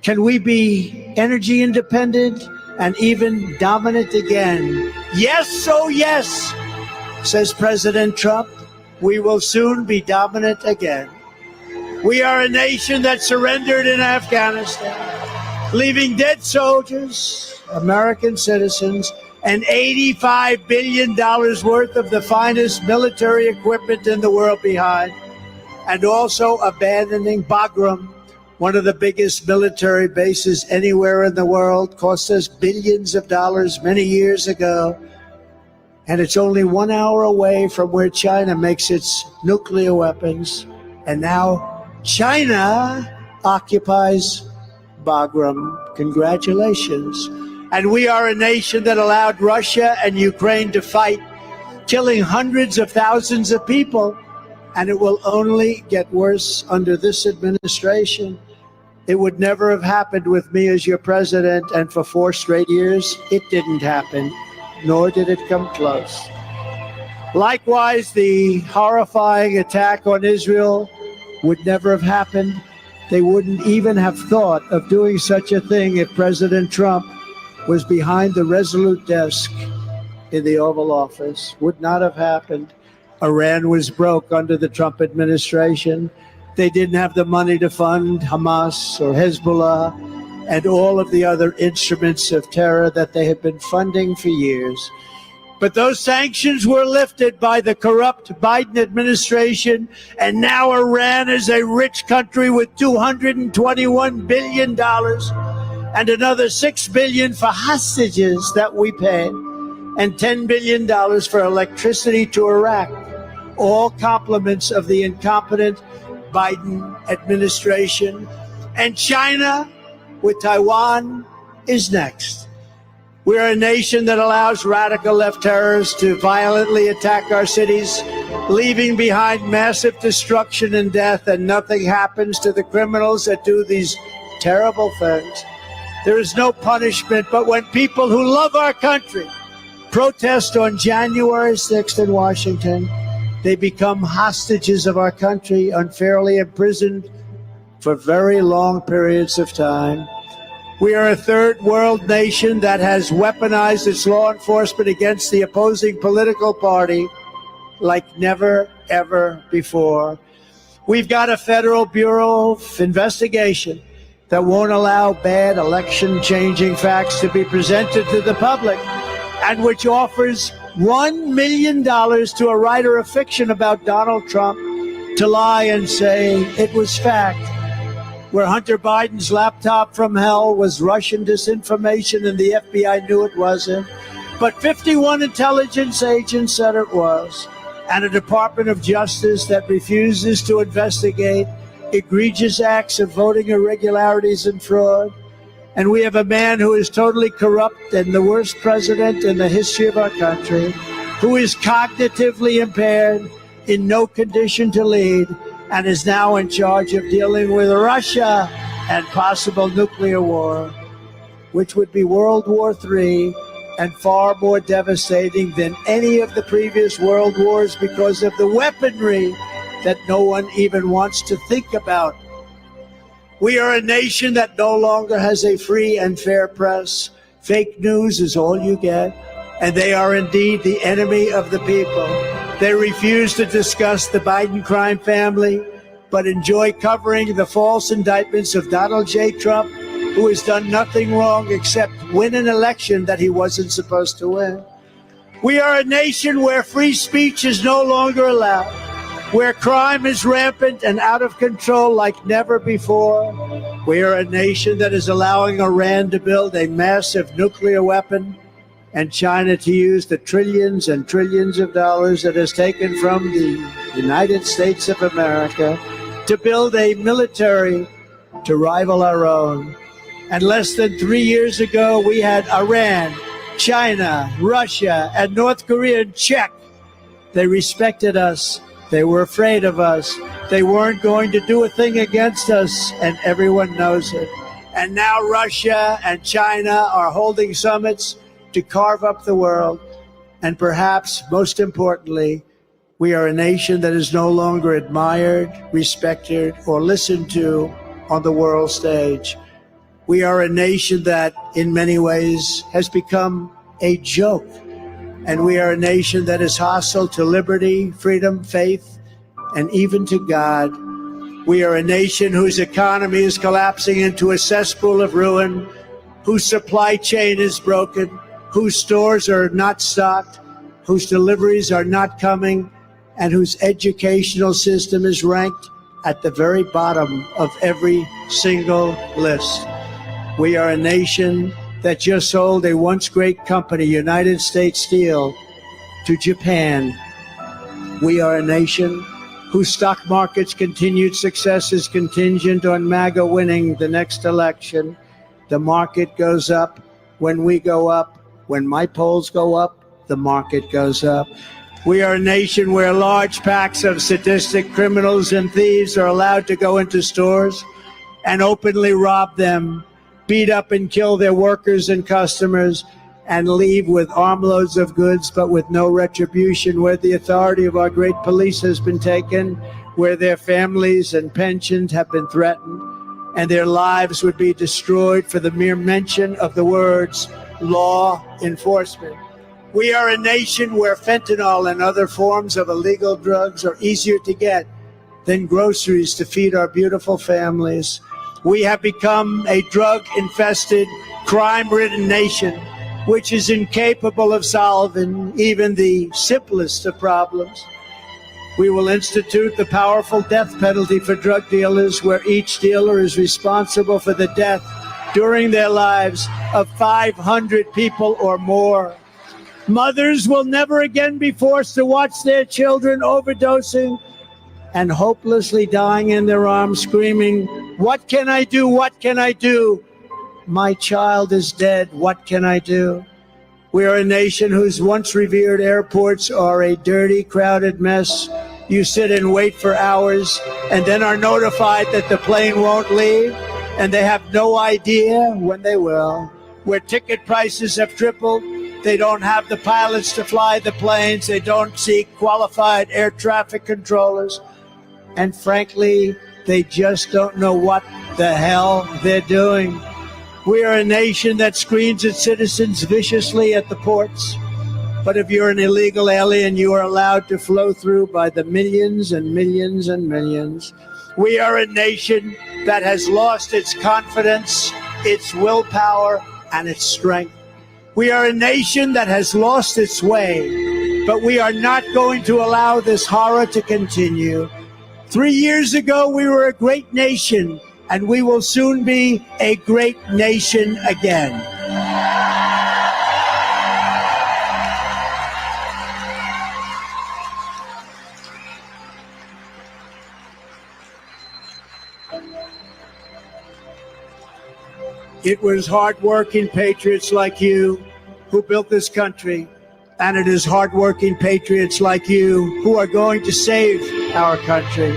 Can we be energy independent and even dominant again? Yes, oh yes, says President Trump. We will soon be dominant again. We are a nation that surrendered in Afghanistan, leaving dead soldiers, American citizens, and $85 billion worth of the finest military equipment in the world behind, and also abandoning Bagram, one of the biggest military bases anywhere in the world, cost us billions of dollars many years ago. And it's only 1 hour away from where China makes its nuclear weapons. And now China occupies Bagram. Congratulations. And we are a nation that allowed Russia and Ukraine to fight, killing hundreds of thousands of people. And it will only get worse under this administration. It would never have happened with me as your president, and for 4 straight years, it didn't happen, nor did it come close. Likewise, the horrifying attack on Israel would never have happened. They wouldn't even have thought of doing such a thing if President Trump was behind the Resolute desk in the Oval Office. Would not have happened. Iran was broke under the Trump administration. They didn't have the money to fund Hamas or Hezbollah and all of the other instruments of terror that they had been funding for years. But those sanctions were lifted by the corrupt Biden administration, and now Iran is a rich country with $221 billion and another $6 billion for hostages that we pay, and $10 billion for electricity to Iraq. All compliments of the incompetent Biden administration. And China with Taiwan is next. We're a nation that allows radical left terrorists to violently attack our cities, leaving behind massive destruction and death, and nothing happens to the criminals that do these terrible things. There is no punishment, but when people who love our country protest on January 6th in Washington, they become hostages of our country, unfairly imprisoned for very long periods of time. We are a third world nation that has weaponized its law enforcement against the opposing political party like never, ever before. We've got a Federal Bureau of Investigation that won't allow bad election-changing facts to be presented to the public, and which offers $1 million to a writer of fiction about Donald Trump to lie and say it was fact. Where Hunter Biden's laptop from hell was Russian disinformation and the FBI knew it wasn't, but 51 intelligence agents said it was, and a Department of Justice that refuses to investigate egregious acts of voting irregularities and fraud. And we have a man who is totally corrupt and the worst president in the history of our country, who is cognitively impaired, in no condition to lead, and is now in charge of dealing with Russia and possible nuclear war, which would be World War III and far more devastating than any of the previous world wars because of the weaponry that no one even wants to think about. We are a nation that no longer has a free and fair press. Fake news is all you get, and they are indeed the enemy of the people. They refuse to discuss the Biden crime family, but enjoy covering the false indictments of Donald J. Trump, who has done nothing wrong except win an election that he wasn't supposed to win. We are a nation where free speech is no longer allowed. where crime is rampant and out of control like never before. We are a nation that is allowing Iran to build a massive nuclear weapon and China to use the trillions and trillions of dollars that is taken from the United States of America to build a military to rival our own. And less than 3 years ago, we had Iran, China, Russia, and North Korea in check. They respected us. They were afraid of us. They weren't going to do a thing against us, and everyone knows it. And now Russia and China are holding summits to carve up the world. And perhaps most importantly, we are a nation that is no longer admired, respected, or listened to on the world stage. We are a nation that in many ways has become a joke. And we are a nation that is hostile to liberty, freedom, faith, and even to God. We are a nation whose economy is collapsing into a cesspool of ruin, whose supply chain is broken, whose stores are not stocked, whose deliveries are not coming, and whose educational system is ranked at the very bottom of every single list. We are a nation that just sold a once great company, United States Steel, to Japan. We are a nation whose stock market's continued success is contingent on MAGA winning the next election. The market goes up when we go up. When my polls go up, the market goes up. We are a nation where large packs of sadistic criminals and thieves are allowed to go into stores and openly rob them, beat up and kill their workers and customers, and leave with armloads of goods but with no retribution, where the authority of our great police has been taken, where their families and pensions have been threatened, and their lives would be destroyed for the mere mention of the words law enforcement. We are a nation where fentanyl and other forms of illegal drugs are easier to get than groceries to feed our beautiful families. We have become a drug-infested, crime-ridden nation, which is incapable of solving even the simplest of problems. We will institute the powerful death penalty for drug dealers, where each dealer is responsible for the death during their lives of 500 people or more. Mothers will never again be forced to watch their children overdosing and hopelessly dying in their arms, screaming, "What can I do? What can I do? My child is dead. What can I do?" We are a nation whose once revered airports are a dirty, crowded mess. You sit and wait for hours and then are notified that the plane won't leave, and they have no idea when they will. Where ticket prices have tripled, they don't have the pilots to fly the planes, they don't seek qualified air traffic controllers, and frankly, they just don't know what the hell they're doing. We are a nation that screens its citizens viciously at the ports. But if you're an illegal alien, you are allowed to flow through by the millions and millions and millions. We are a nation that has lost its confidence, its willpower, and its strength. We are a nation that has lost its way, but we are not going to allow this horror to continue. 3 years ago, we were a great nation, and we will soon be a great nation again. It was hardworking patriots like you who built this country, and it is hardworking patriots like you who are going to save our country.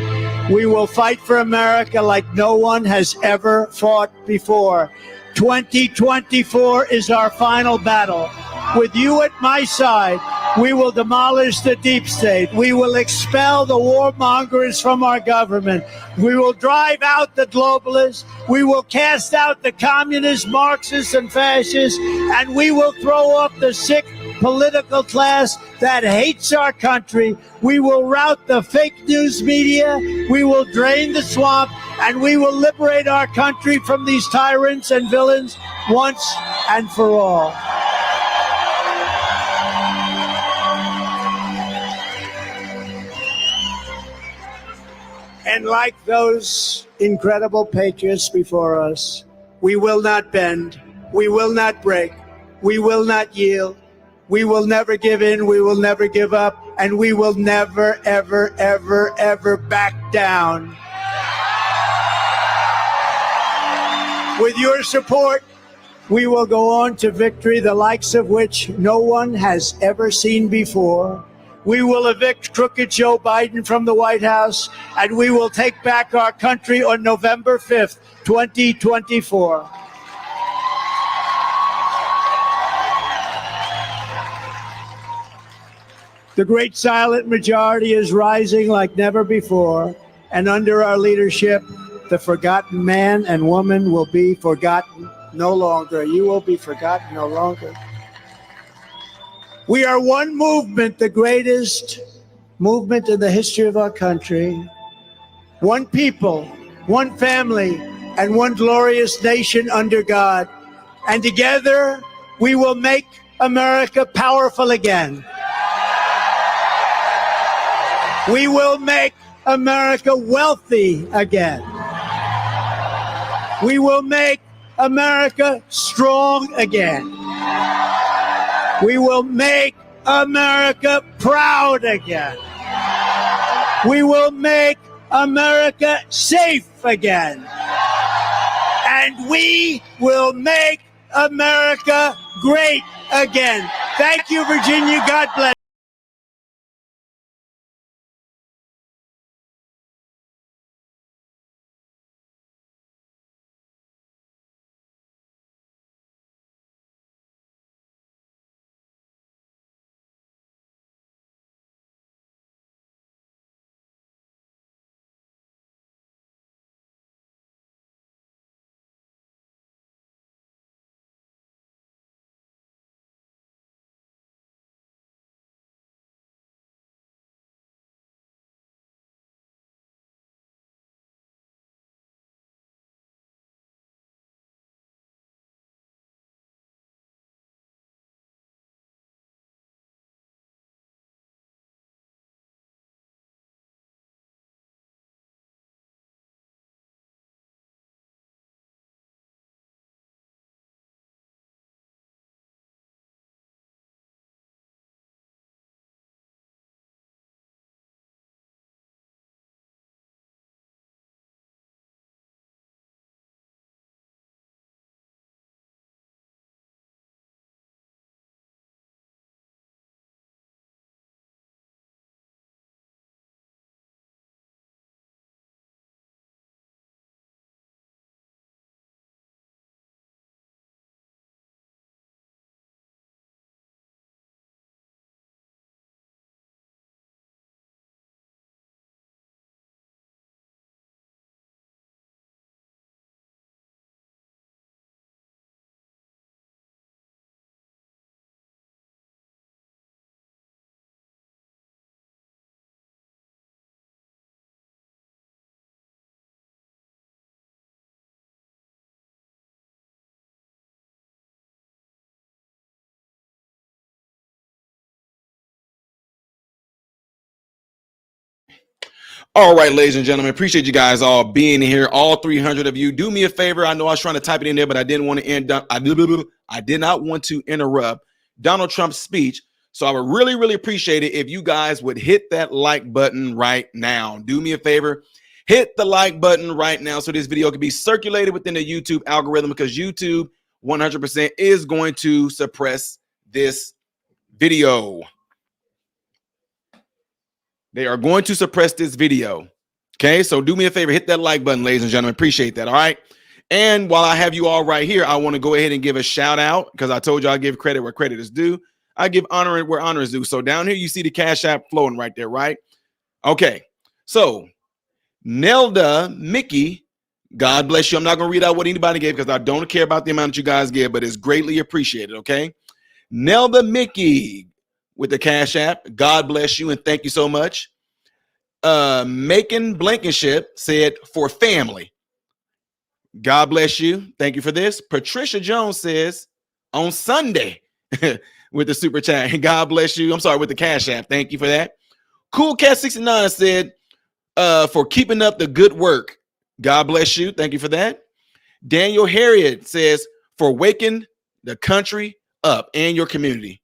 We will fight for America like no one has ever fought before. 2024 is our final battle. With you at my side, we will demolish the deep state. We will expel the warmongers from our government. We will drive out the globalists. We will cast out the communists, Marxists, and fascists. And we will throw off the sick political class that hates our country. We will rout the fake news media. We will drain the swamp. And we will liberate our country from these tyrants and villains once and for all. And like those incredible patriots before us, we will not bend, we will not break, we will not yield, we will never give in, we will never give up, and we will never, ever, ever, ever back down. With your support, we will go on to victory, the likes of which no one has ever seen before. We will evict crooked Joe Biden from the White House, and we will take back our country on November 5th, 2024. The great silent majority is rising like never before, and under our leadership, the forgotten man and woman will be forgotten no longer. You will be forgotten no longer. We are one movement, the greatest movement in the history of our country. One people, one family, and one glorious nation under God. And together, we will make America powerful again. We will make America wealthy again. We will make America strong again. We will make America proud again. We will make America safe again. And we will make America great again. Thank you, Virginia. God bless. All right, ladies and gentlemen, appreciate you guys all being here. All 300 of you. Do me a favor. I know I was trying to type it in there, but I didn't want to I did not want to interrupt Donald Trump's speech. So I would really, really appreciate it if you guys would hit that like button right now. Do me a favor. Hit the like button right now so this video can be circulated within the YouTube algorithm, because YouTube 100% is going to suppress this video. They are going to suppress this video. Okay, so do me a favor, hit that like button, ladies and gentlemen. Appreciate that. All right. And while I have you all right here, I want to go ahead and give a shout out, because I told you I give credit where credit is due. I give honor where honor is due. So down here, you see the Cash App flowing right there, right? Okay. So Nelda Mickey, God bless you. I'm not going to read out what anybody gave, because I don't care about the amount that you guys give, but it's greatly appreciated. Okay. Nelda Mickey with the Cash App. God bless you and thank you so much. Macon Blankenship said, for family. God bless you. Thank you for this. Patricia Jones says, on Sunday with the super chat. God bless you. I'm sorry, with the Cash App. Thank you for that. Cool Cat 69 said, for keeping up the good work. God bless you. Thank you for that. Daniel Harriet says, for waking the country up and your community.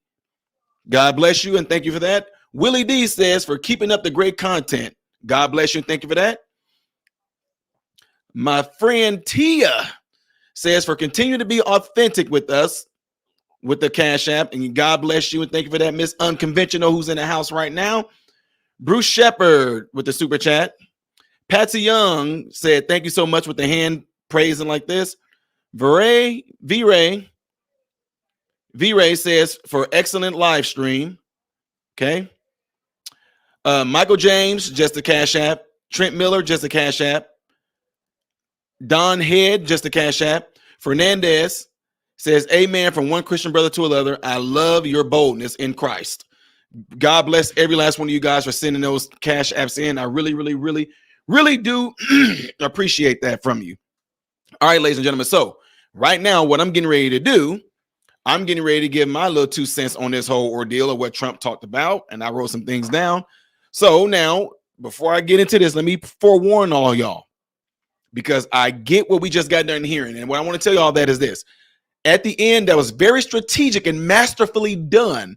God bless you and thank you for that. Willie D says, for keeping up the great content. God bless you and thank you for that. My friend Tia says, for continuing to be authentic with us with the Cash App. And God bless you and thank you for that. Miss Unconventional, who's in the house right now. Bruce Shepard with the super chat. Patsy Young said, thank you so much with the hand praising like this. V-Ray says, for excellent live stream. Okay. Michael James, just a Cash App. Trent Miller, just a Cash App. Don Head, just a Cash App. Fernandez says, amen from one Christian brother to another. I love your boldness in Christ. God bless every last one of you guys for sending those Cash Apps in. I really do appreciate that from you. All right, ladies and gentlemen. So right now, what I'm getting ready to do, I'm getting ready to give my little 2 cents on this whole ordeal of what Trump talked about. And I wrote some things down. So now, before I get into this, let me forewarn all y'all, because I get what we just got done hearing. And what I want to tell y'all that is this. At the end, that was very strategic and masterfully done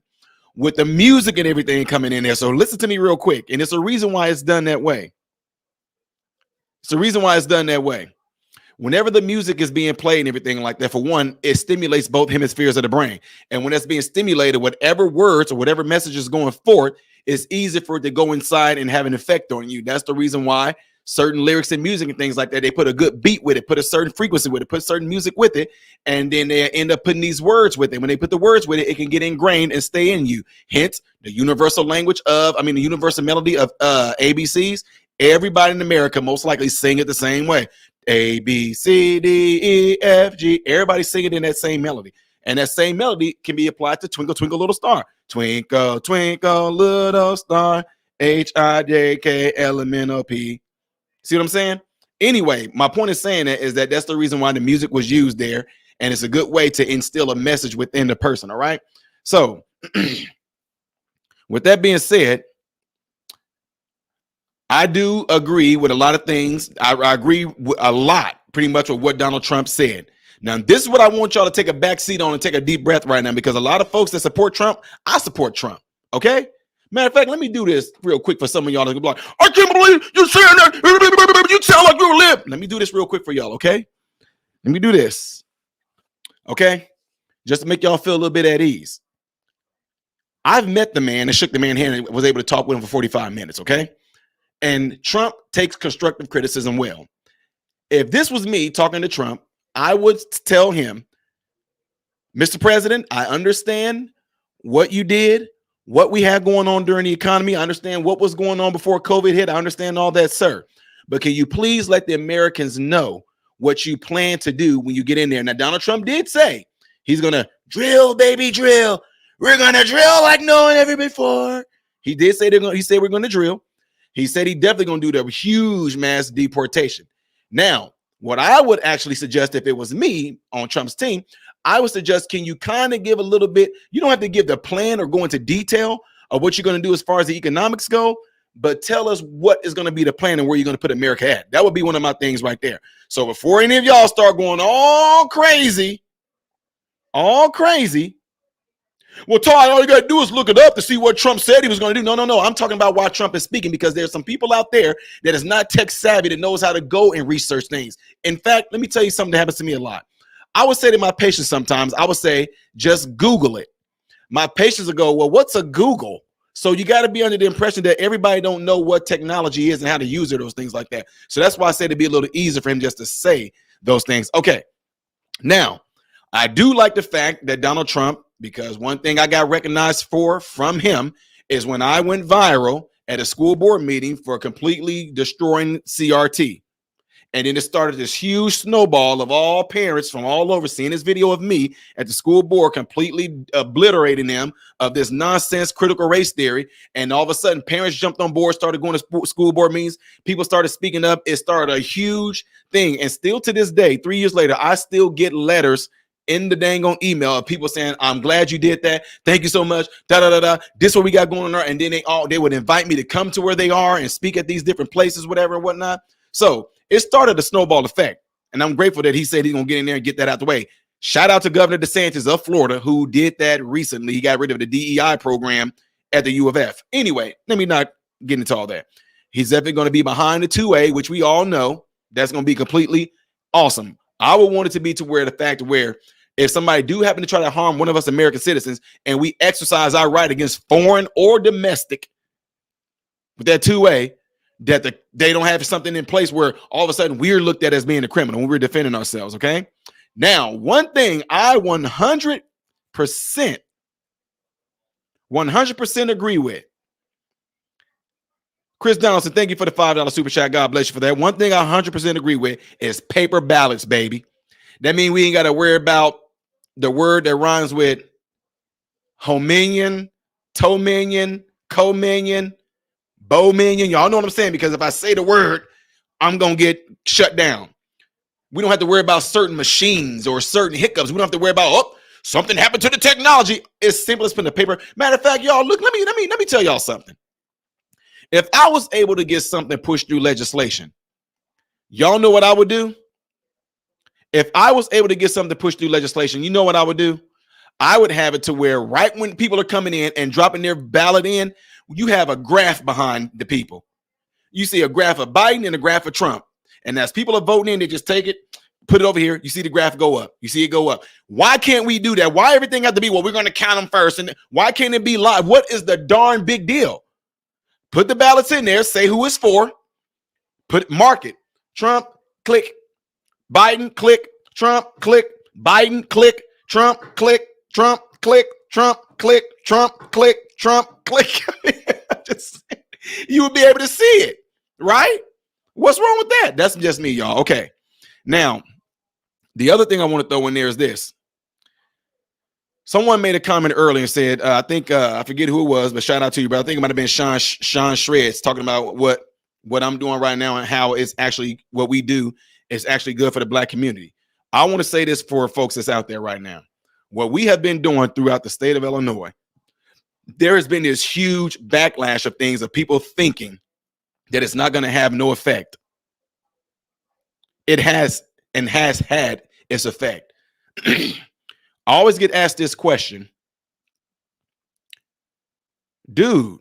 with the music and everything coming in there. So listen to me real quick. And it's a reason why it's done that way. It's the reason why it's done that way. Whenever the music is being played and everything like that, for one, it stimulates both hemispheres of the brain. And when that's being stimulated, whatever words or whatever message is going forth, it's easy for it to go inside and have an effect on you. That's the reason why certain lyrics and music and things like that, they put a good beat with it, put a certain frequency with it, put certain music with it, and then they end up putting these words with it. When they put the words with it, it can get ingrained and stay in you. Hence, the universal language of, the universal melody of ABCs. Everybody in America most likely sing it the same way. A, B, C, D, E, F, G. Everybody singing in that same melody. And that same melody can be applied to Twinkle, Twinkle, Little Star. Twinkle, twinkle, little star. H-I-J-K-L-M-N-O-P. See what I'm saying? Anyway, my point is saying that is that that's the reason why the music was used there. And it's a good way to instill a message within the person. All right. So with that being said, I do agree with a lot of things. I agree with a lot, pretty much with what Donald Trump said. Now, this is what I want y'all to take a back seat on and take a deep breath right now, because a lot of folks that support Trump, I support Trump. Okay? Matter of fact, let me do this real quick for some of y'all to be like, I can't believe you're saying that. You sound like you're a lip. Let me do this real quick for y'all, okay? Let me do this. Okay? Just to make y'all feel a little bit at ease. I've met the man and shook the man's hand and was able to talk with him for 45 minutes, okay? And Trump takes constructive criticism well. If this was me talking to Trump, I would tell him, Mr. President, I understand what you did, what we had going on during the economy. I understand what was going on before COVID hit. I understand all that, sir. But can you please let the Americans know what you plan to do when you get in there? Now, Donald Trump did say he's going to drill, baby, drill. We're going to drill like no one ever before. He did say he said we're going to drill. He said he definitely going to do the huge mass deportation. Now, what I would actually suggest if it was me on Trump's team, I would suggest, can you kind of give a little bit, you don't have to give the plan or go into detail of what you're going to do as far as the economics go, but tell us what is going to be the plan and where you're going to put America at. That would be one of my things right there. So before any of y'all start going all crazy, well, Todd, all you got to do is look it up to see what Trump said he was going to do. No. I'm talking about why Trump is speaking, because there's some people out there that is not tech savvy that knows how to go and research things. In fact, let me tell you something that happens to me a lot. I would say to my patients sometimes, I would say, just Google it. My patients will go, well, what's a Google? So you got to be under the impression that everybody don't know what technology is and how to use it, those things like that. So that's why I say it'd be a little easier for him just to say those things. Okay. Now, I do like the fact that Donald Trump, because one thing I got recognized from him is when I went viral at a school board meeting for completely destroying CRT. And then it started this huge snowball of all parents from all over seeing this video of me at the school board completely obliterating them of this nonsense critical race theory. And all of a sudden, parents jumped on board, started going to school board meetings. People started speaking up. It started a huge thing. And still to this day, 3 years later, I still get letters in the dang on email of people saying, I'm glad you did that. Thank you so much. Da da da da. This is what we got going on. And then they would invite me to come to where they are and speak at these different places, whatever and whatnot. So it started a snowball effect. And I'm grateful that he said he's gonna get in there and get that out the way. Shout out to Governor DeSantis of Florida, who did that recently. He got rid of the DEI program at the U of F. Anyway, let me not get into all that. He's definitely going to be behind the 2A, which we all know that's going to be completely awesome. I would want it to be to where the fact where if somebody do happen to try to harm one of us American citizens and we exercise our right against foreign or domestic with that 2A, that they don't have something in place where all of a sudden we're looked at as being a criminal when we're defending ourselves, okay? Now, one thing I 100% agree with. Chris Donaldson, thank you for the $5 super chat. God bless you for that. One thing I 100% agree with is paper ballots, baby. That means we ain't got to worry about the word that rhymes with hominion, tominion, cominion, bominion. Y'all know what I'm saying? Because if I say the word, I'm going to get shut down. We don't have to worry about certain machines or certain hiccups. We don't have to worry about, oh, something happened to the technology. It's simple as putting a paper. Matter of fact, y'all, look, let me tell y'all something. If I was able to get something pushed through legislation, y'all know what I would do? If I was able to get something pushed through legislation, you know what I would do? I would have it to where right when people are coming in and dropping their ballot in, you have a graph behind the people. You see a graph of Biden and a graph of Trump. And as people are voting in, they just take it, put it over here. You see the graph go up. You see it go up. Why can't we do that? Why everything have to be, well, we're going to count them first. And why can't it be live? What is the darn big deal? Put the ballots in there, say who it's for, mark it. Trump, click. Biden, click. Trump, click. Biden, click. Trump, click. Trump, click. Trump, click. Trump, click. Trump, click. You would be able to see it, right? What's wrong with that? That's just me, y'all. Okay. Now, the other thing I want to throw in there is this. Someone made a comment earlier and said, I think, I forget who it was, but shout out to you, but I think it might have been Sean Shreds talking about what I'm doing right now and how it's actually what we do is actually good for the Black community. I want to say this for folks that's out there right now. What we have been doing throughout the state of Illinois, there has been this huge backlash of things of people thinking that it's not going to have no effect. It has and has had its effect. I always get asked this question, dude,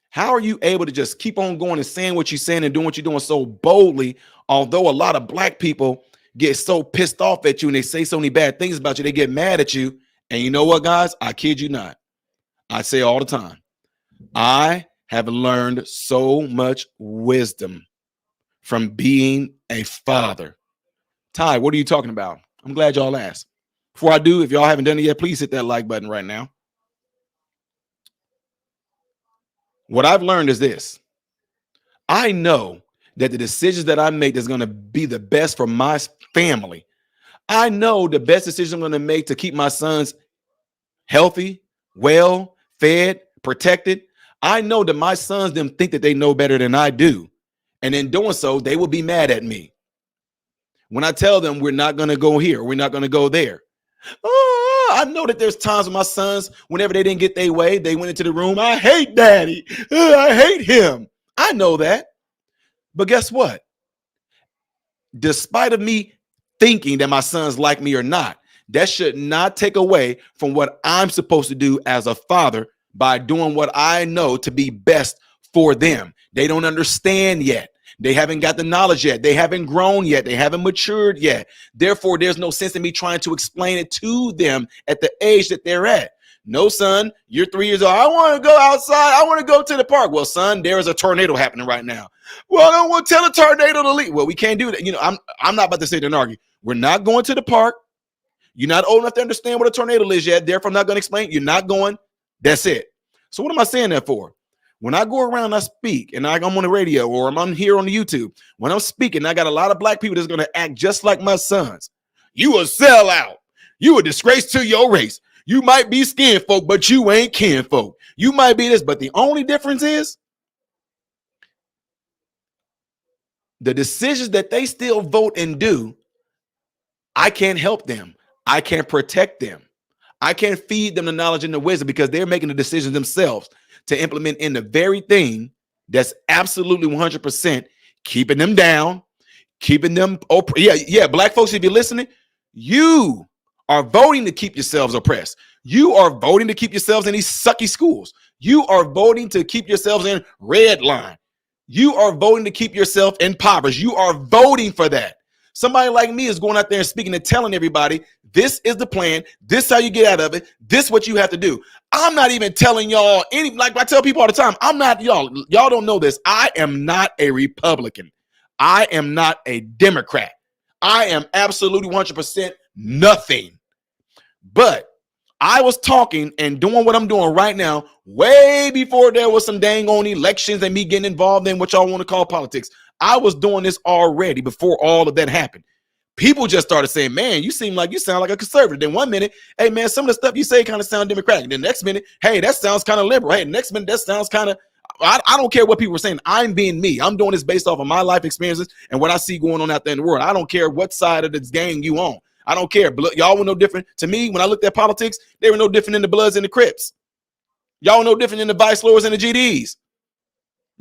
how are you able to just keep on going and saying what you're saying and doing what you're doing so boldly, although a lot of Black people get so pissed off at you and they say so many bad things about you, they get mad at you. And you know what, guys? I kid you not. I say all the time, I have learned so much wisdom from being a father. Ty, what are you talking about? I'm glad y'all asked. Before I do, if y'all haven't done it yet, please hit that like button right now. What I've learned is this. I know that the decisions that I make is going to be the best for my family. I know the best decision I'm going to make to keep my sons healthy, well, fed, protected. I know that my sons them think that they know better than I do. And in doing so, they will be mad at me. When I tell them we're not going to go here, we're not going to go there. Oh, I know that there's times when my sons, whenever they didn't get their way, they went into the room. I hate daddy. I hate him. I know that. But guess what? Despite of me thinking that my sons like me or not, that should not take away from what I'm supposed to do as a father by doing what I know to be best for them. They don't understand yet. They haven't got the knowledge yet. They haven't grown yet. They haven't matured yet. Therefore, there's no sense in me trying to explain it to them at the age that they're at. No, son, you're 3 years old. I want to go outside. I want to go to the park. Well, son, there is a tornado happening right now. Well, I don't want to tell the tornado to leave. Well, we can't do that. You know, I'm not about to sit there and argue. We're not going to the park. You're not old enough to understand what a tornado is yet. Therefore, I'm not going to explain. You're not going. That's it. So what am I saying that for? When I go around, I speak, and I'm on the radio or I'm on here on the YouTube. When I'm speaking, I got a lot of Black people that's going to act just like my sons. You a sellout. You a disgrace to your race. You might be skin folk, but you ain't kin folk. You might be this, but the only difference is the decisions that they still vote and do, I can't help them. I can't protect them. I can't feed them the knowledge and the wisdom because they're making the decisions themselves to implement in the very thing that's absolutely 100% keeping them down, keeping them black folks, if you're listening, you are voting to keep yourselves oppressed. You are voting to keep yourselves in these sucky schools. You are voting to keep yourselves in red line. You are voting to keep yourself impoverished. You are voting for that. Somebody like me is going out there and speaking and telling everybody, this is the plan. This is how you get out of it. This is what you have to do. I'm not even telling y'all any, like I tell people all the time, I'm not, y'all don't know this. I am not a Republican. I am not a Democrat. I am absolutely 100% nothing. But I was talking and doing what I'm doing right now way before there was some dang on elections and me getting involved in what y'all want to call politics. I was doing this already before all of that happened. People just started saying, man, you sound like a conservative. Then 1 minute, hey, man, some of the stuff you say kind of sound Democratic. Then next minute, hey, that sounds kind of liberal. Hey, next minute, that sounds kind of, I don't care what people are saying. I'm being me. I'm doing this based off of my life experiences and what I see going on out there in the world. I don't care what side of this gang you on. I don't care. Y'all were no different. To me, when I looked at politics, they were no different than the Bloods and the Crips. Y'all were no different than the Vice Lords and the GDs.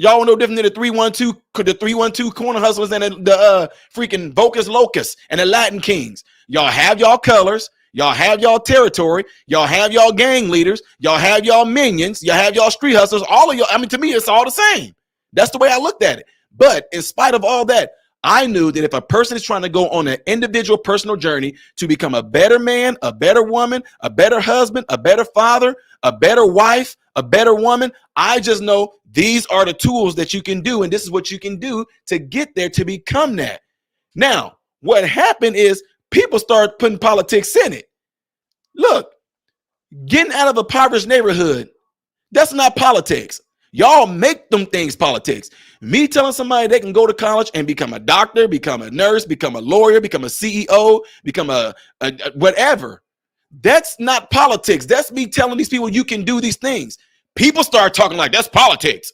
Y'all were no different than the 312 corner hustlers and the freaking Vocus Locus and the Latin Kings. Y'all have y'all colors. Y'all have y'all territory. Y'all have y'all gang leaders. Y'all have y'all minions. Y'all have y'all street hustlers. All of y'all. I mean, to me, it's all the same. That's the way I looked at it. But in spite of all that, I knew that if a person is trying to go on an individual personal journey to become a better man, a better woman, a better husband, a better father, a better wife, a better woman, I just know these are the tools that you can do. And this is what you can do to get there to become that. Now, what happened is people start putting politics in it. Look, getting out of a impoverished neighborhood, that's not politics. Y'all make them things politics. Me telling somebody they can go to college and become a doctor, become a nurse, become a lawyer, become a CEO, become a whatever. That's not politics. That's me telling these people you can do these things. People start talking like that's politics.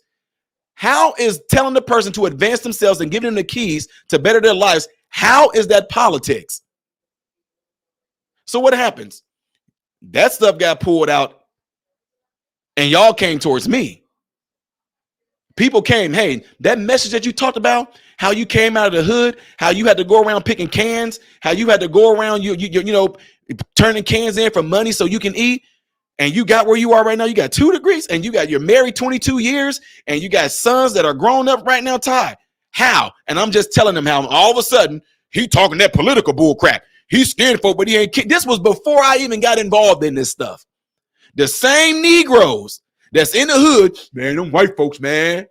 How is telling the person to advance themselves and giving them the keys to better their lives, how is that politics? So what happens? That stuff got pulled out and y'all came towards me. People came, hey, that message that you talked about, how you came out of the hood, how you had to go around picking cans, how you had to go around, you know, turning cans in for money so you can eat, and you got where you are right now. You got 2 degrees, and you're married 22 years, and you got sons that are grown up right now, Ty. How? And I'm just telling them how all of a sudden he talking that political bull crap. He's scared for, but he ain't. This was before I even got involved in this stuff. The same Negroes that's in the hood, man, them white folks, man.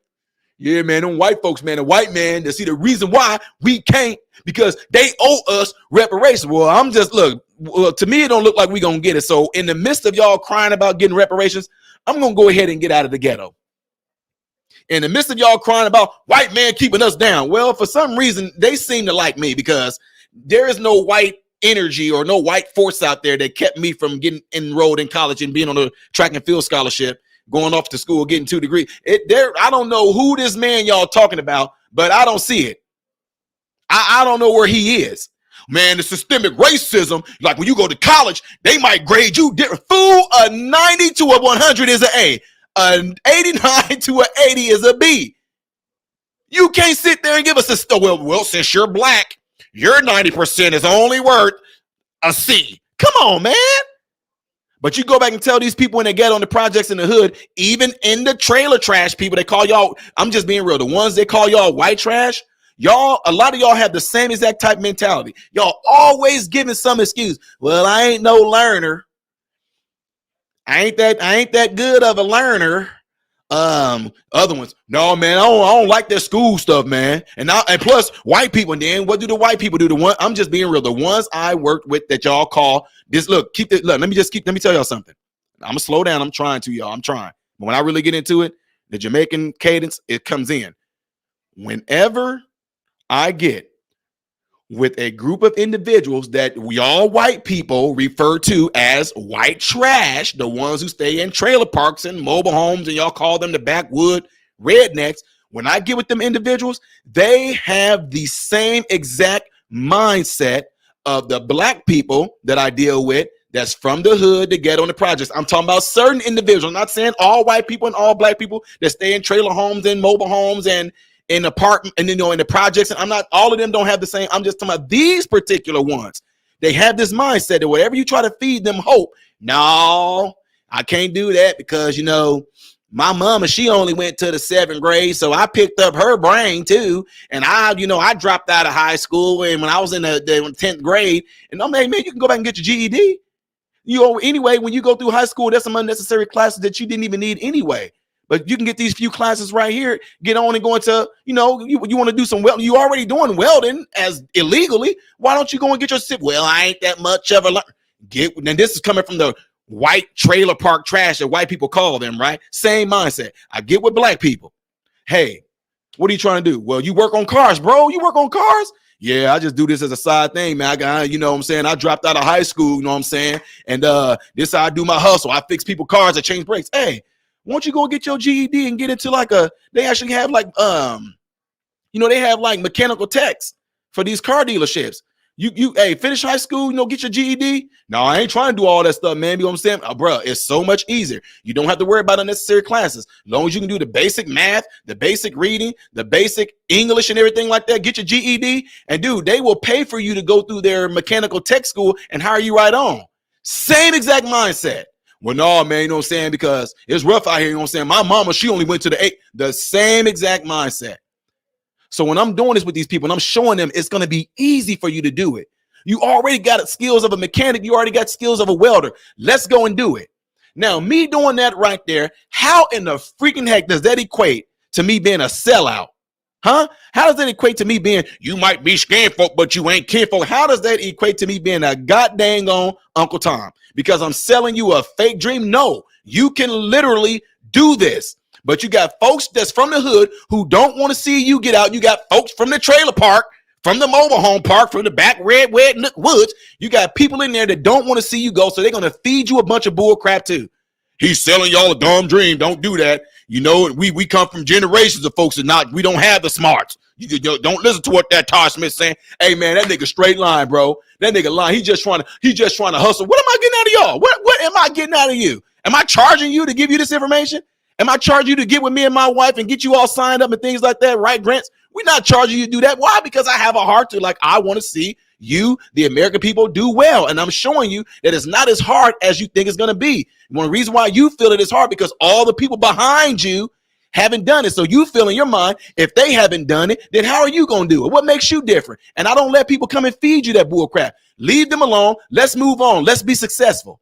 Yeah, man, them white folks, man, the white man, to see the reason why we can't, because they owe us reparations. Well, I'm just, look, well, to me, it don't look like we gonna get it. So in the midst of y'all crying about getting reparations, I'm gonna go ahead and get out of the ghetto. In the midst of y'all crying about white man keeping us down, well, for some reason, they seem to like me because there is no white energy or no white force out there that kept me from getting enrolled in college and being on a track and field scholarship, going off to school, getting 2 degrees. I don't know who this man y'all talking about, but I don't see it. I don't know where he is. Man, the systemic racism, like when you go to college, they might grade you different. Fool, a 90 to a 100 is an A. An 89 to an 80 is a B. You can't sit there and give us a, well, since you're black, your 90% is only worth a C. Come on, man. But you go back and tell these people when they get on the projects in the hood, even in the trailer trash people, they call y'all, I'm just being real, the ones they call y'all white trash, y'all, a lot of y'all have the same exact type mentality. Y'all always giving some excuse. Well, I ain't no learner. I ain't that good of a learner. Other ones, no, man, I don't like that school stuff, man. And plus white people, then what do the white people do? The one, I'm just being real, the ones I worked with that y'all call this, look, let me tell y'all something. I'm gonna slow down. I'm trying to, y'all. I'm trying. But when I really get into it, the Jamaican cadence, it comes in. Whenever I get with a group of individuals that we all white people refer to as white trash, the ones who stay in trailer parks and mobile homes, and y'all call them the backwood rednecks. When I get with them individuals, they have the same exact mindset of the black people that I deal with that's from the hood to get on the projects. I'm talking about certain individuals. I'm not saying all white people and all black people that stay in trailer homes and mobile homes and in apartment and in the projects. And I'm not, all of them don't have the same. I'm just talking about these particular ones. They have this mindset that whatever you try to feed them hope, no, I can't do that because, my mama, she only went to the 7th grade, so I picked up her brain too. And I dropped out of high school, and when I was in the 10th grade, and I'm like, man, you can go back and get your GED. Anyway, when you go through high school, there's some unnecessary classes that you didn't even need anyway. But you can get these few classes right here, get on and go into, you want to do some welding. You already doing welding as illegally. Why don't you go and get your SIP? Well, I ain't that much of a and this is coming from the white trailer park trash that white people call them, right? Same mindset. I get with black people. Hey, what are you trying to do? Well, you work on cars, bro. You work on cars? Yeah, I just do this as a side thing, man. I got, what I'm saying? I dropped out of high school, you know what I'm saying? And this how I do my hustle. I fix people cars, I change brakes. Hey, why don't you go get your GED and get into they actually have they have like mechanical techs for these car dealerships. Hey, finish high school, get your GED. No, I ain't trying to do all that stuff, man. You know what I'm saying? Bro, it's so much easier. You don't have to worry about unnecessary classes. As long as you can do the basic math, the basic reading, the basic English and everything like that, get your GED. And dude, they will pay for you to go through their mechanical tech school and hire you right on. Same exact mindset. Well, no, man, you know what I'm saying? Because it's rough out here, you know what I'm saying? My mama, she only went to the same exact mindset. So when I'm doing this with these people and I'm showing them it's going to be easy for you to do it. You already got skills of a mechanic. You already got skills of a welder. Let's go and do it. Now, me doing that right there, how in the freaking heck does that equate to me being a sellout? Huh? How does that equate to me being, you might be skin folk, but you ain't kinfolk? How does that equate to me being a goddamn on Uncle Tom? Because I'm selling you a fake dream? No, you can literally do this. But you got folks that's from the hood who don't want to see you get out. You got folks from the trailer park, from the mobile home park, from the back red woods. You got people in there that don't want to see you go, so they're going to feed you a bunch of bull crap too. He's selling y'all a dumb dream. Don't do that. We come from generations of folks we don't have the smarts. You don't listen to what that Todd Smith saying. Hey man, that nigga straight line, bro. That nigga line. He just trying to hustle. What am I getting out of y'all? What am I getting out of you? Am I charging you to give you this information? Am I charging you to get with me and my wife and get you all signed up and things like that, right, Grants? We're not charging you to do that. Why? Because I have a heart to, I want to see you, the American people, do well. And I'm showing you that it's not as hard as you think it's going to be. One reason why you feel it is hard because all the people behind you haven't done it. So you feel in your mind, if they haven't done it, then how are you going to do it? What makes you different? And I don't let people come and feed you that bull crap. Leave them alone. Let's move on. Let's be successful.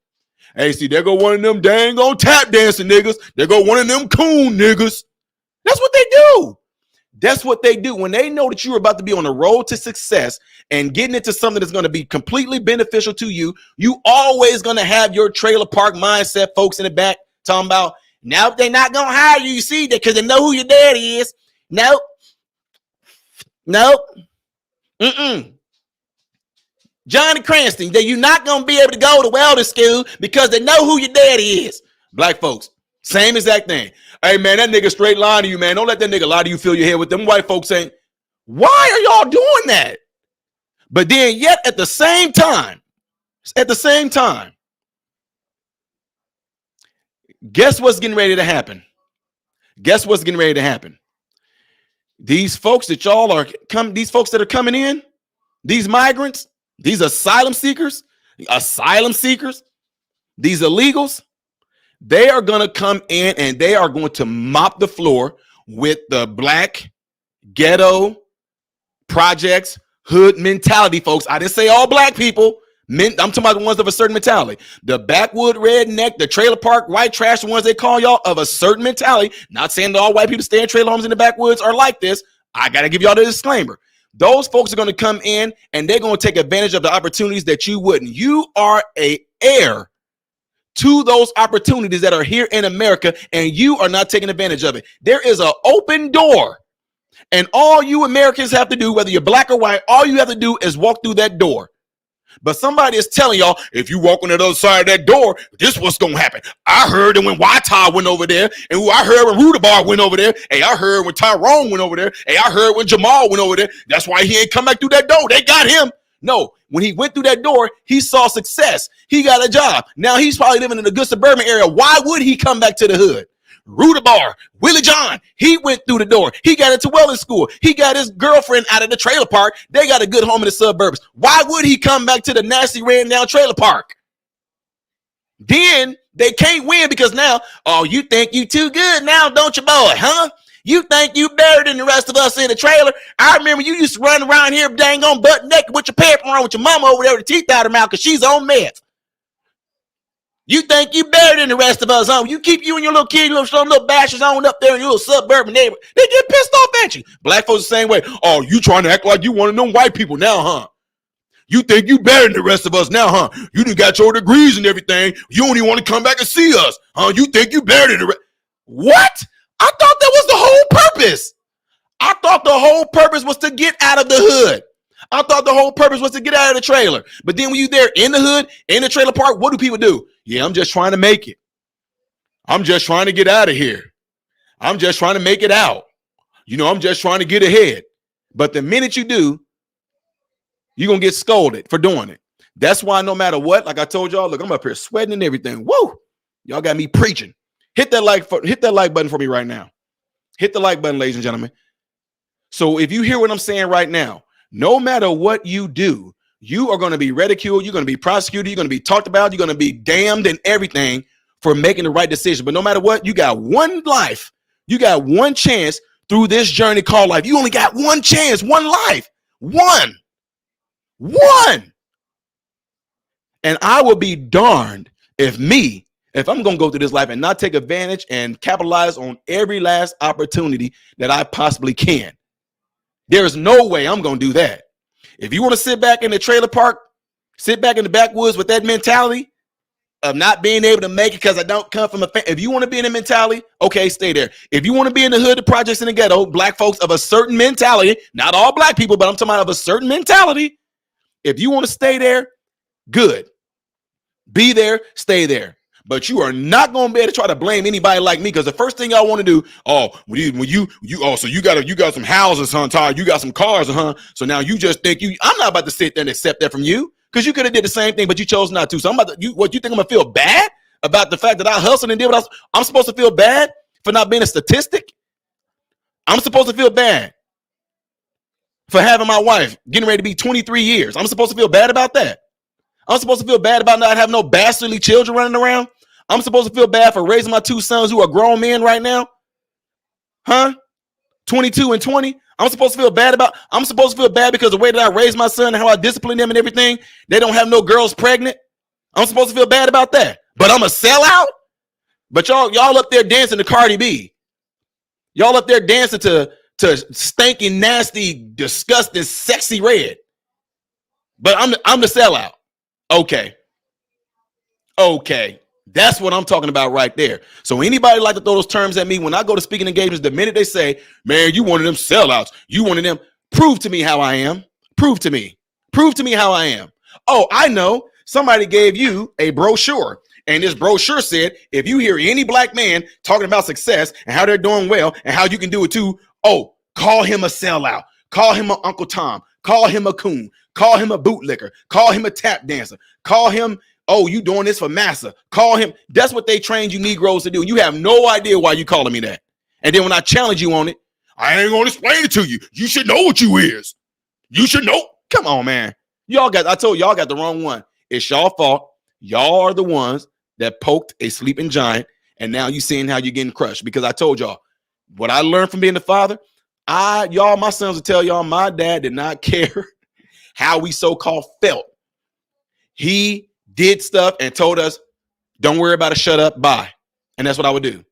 Hey, see, there go one of them dang on tap dancing niggas. There go one of them coon niggas. That's what they do. That's what they do. When they know that you're about to be on the road to success and getting into something that's going to be completely beneficial to you, you always going to have your trailer park mindset folks in the back talking about, nope, they're not going to hire you, you see, because they know who your daddy is. Nope. Johnny Cranston, that you're not going to be able to go to welding school because they know who your daddy is. Black folks, same exact thing. Hey, man, that nigga straight lying to you, man. Don't let that nigga lie to you, fill your head with them white folks saying, why are y'all doing that? But then yet at the same time, guess what's getting ready to happen? These folks that these folks that are coming in, these migrants, these asylum seekers, these illegals, they are going to come in and they are going to mop the floor with the black ghetto projects hood mentality, folks. I didn't say all black people. I'm talking about the ones of a certain mentality. The backwood redneck, the trailer park white trash, the ones they call y'all of a certain mentality. Not saying that all white people stay in trailer homes in the backwoods are like this. I got to give y'all the disclaimer. Those folks are going to come in and they're going to take advantage of the opportunities that you wouldn't. You are an heir to those opportunities that are here in America, and you are not taking advantage of it. There is an open door, and all you Americans have to do, whether you're black or white, all you have to do is walk through that door. But somebody is telling y'all, if you walk on the other side of that door, this what's going to happen. I heard that when Wata went over there, and I heard when Rudabar went over there. Hey, I heard when Tyrone went over there. Hey, I heard when Jamal went over there. That's why he ain't come back through that door. They got him. No, when he went through that door, he saw success. He got a job. Now he's probably living in a good suburban area. Why would he come back to the hood? Ruta Bar, Willie John, he went through the door. He got into Wellness School. He got his girlfriend out of the trailer park. They got a good home in the suburbs. Why would he come back to the nasty ran down trailer park? Then they can't win because now, oh, you think you too good now, don't you, boy, huh? You think you better than the rest of us in the trailer? I remember you used to run around here dang on butt naked with your parents around with your mama over there with the teeth out of her mouth because she's on meth. You think you better than the rest of us, huh? You keep you and your little kid, little bastards on up there in your little suburban neighborhood. They get pissed off at you. Black folks the same way. Oh, you trying to act like you one of them white people now, huh? You think you better than the rest of us now, huh? You done got your degrees and everything. You don't even want to come back and see us, huh? You think you better than the rest. What? I thought that was the whole purpose. I thought the whole purpose was to get out of the hood. I thought the whole purpose was to get out of the trailer. But then when you there in the hood, in the trailer park, what do people do? Yeah, I'm just trying to make it. I'm just trying to get out of here. I'm just trying to make it out. You know, I'm just trying to get ahead. But the minute you do, you're going to get scolded for doing it. That's why no matter what, like I told y'all, look, I'm up here sweating and everything. Woo! Y'all got me preaching. Hit that like button for me right now. Hit the like button, ladies and gentlemen. So if you hear what I'm saying right now, no matter what you do, you are going to be ridiculed. You're going to be prosecuted. You're going to be talked about. You're going to be damned and everything for making the right decision. But no matter what, you got one life. You got one chance through this journey called life. You only got one chance, one life. One. And I will be darned if I'm going to go through this life and not take advantage and capitalize on every last opportunity that I possibly can. There's no way I'm going to do that. If you want to sit back in the trailer park, sit back in the backwoods with that mentality of not being able to make it because I don't come from a family. If you want to be in a mentality, okay, stay there. If you want to be in the hood, the projects in the ghetto, black folks of a certain mentality, not all black people, but I'm talking about of a certain mentality. If you want to stay there, good. Be there, stay there. But you are not going to be able to try to blame anybody like me because the first thing I want to do, so you got some houses, huh, Todd? You got some cars, huh? So now you just think I'm not about to sit there and accept that from you because you could have did the same thing, but you chose not to. So you think I'm going to feel bad about the fact that I hustled and did what I'm supposed to feel bad for not being a statistic? I'm supposed to feel bad for having my wife getting ready to be 23 years. I'm supposed to feel bad about that. I'm supposed to feel bad about not having no bastardly children running around. I'm supposed to feel bad for raising my two sons who are grown men right now. Huh? 22 and 20. I'm supposed to feel bad because the way that I raised my son and how I discipline them and everything, they don't have no girls pregnant. I'm supposed to feel bad about that. But I'm a sellout? But y'all up there dancing to Cardi B. Y'all up there dancing to stinking, nasty, disgusting, sexy red. But I'm the sellout. Okay. That's what I'm talking about right there. So anybody like to throw those terms at me when I go to speaking engagements, the minute they say, man, you one of them sellouts, you one of them, prove to me how I am. Prove to me how I am. Oh, I know somebody gave you a brochure and this brochure said, if you hear any black man talking about success and how they're doing well and how you can do it too, oh, call him a sellout. Call him an Uncle Tom. Call him a coon. Call him a bootlicker. Call him a tap dancer. Call him, oh, you doing this for massa. Call him. That's what they trained you Negroes to do. You have no idea why you calling me that. And then when I challenge you on it, I ain't going to explain it to you. You should know what you is. You should know. Come on, man. I told y'all got the wrong one. It's y'all fault. Y'all are the ones that poked a sleeping giant. And now you seeing how you're getting crushed. Because I told y'all, what I learned from being the father, my sons will tell y'all, my dad did not care how we so-called felt. He did stuff and told us, don't worry about it, shut up, bye. And that's what I would do.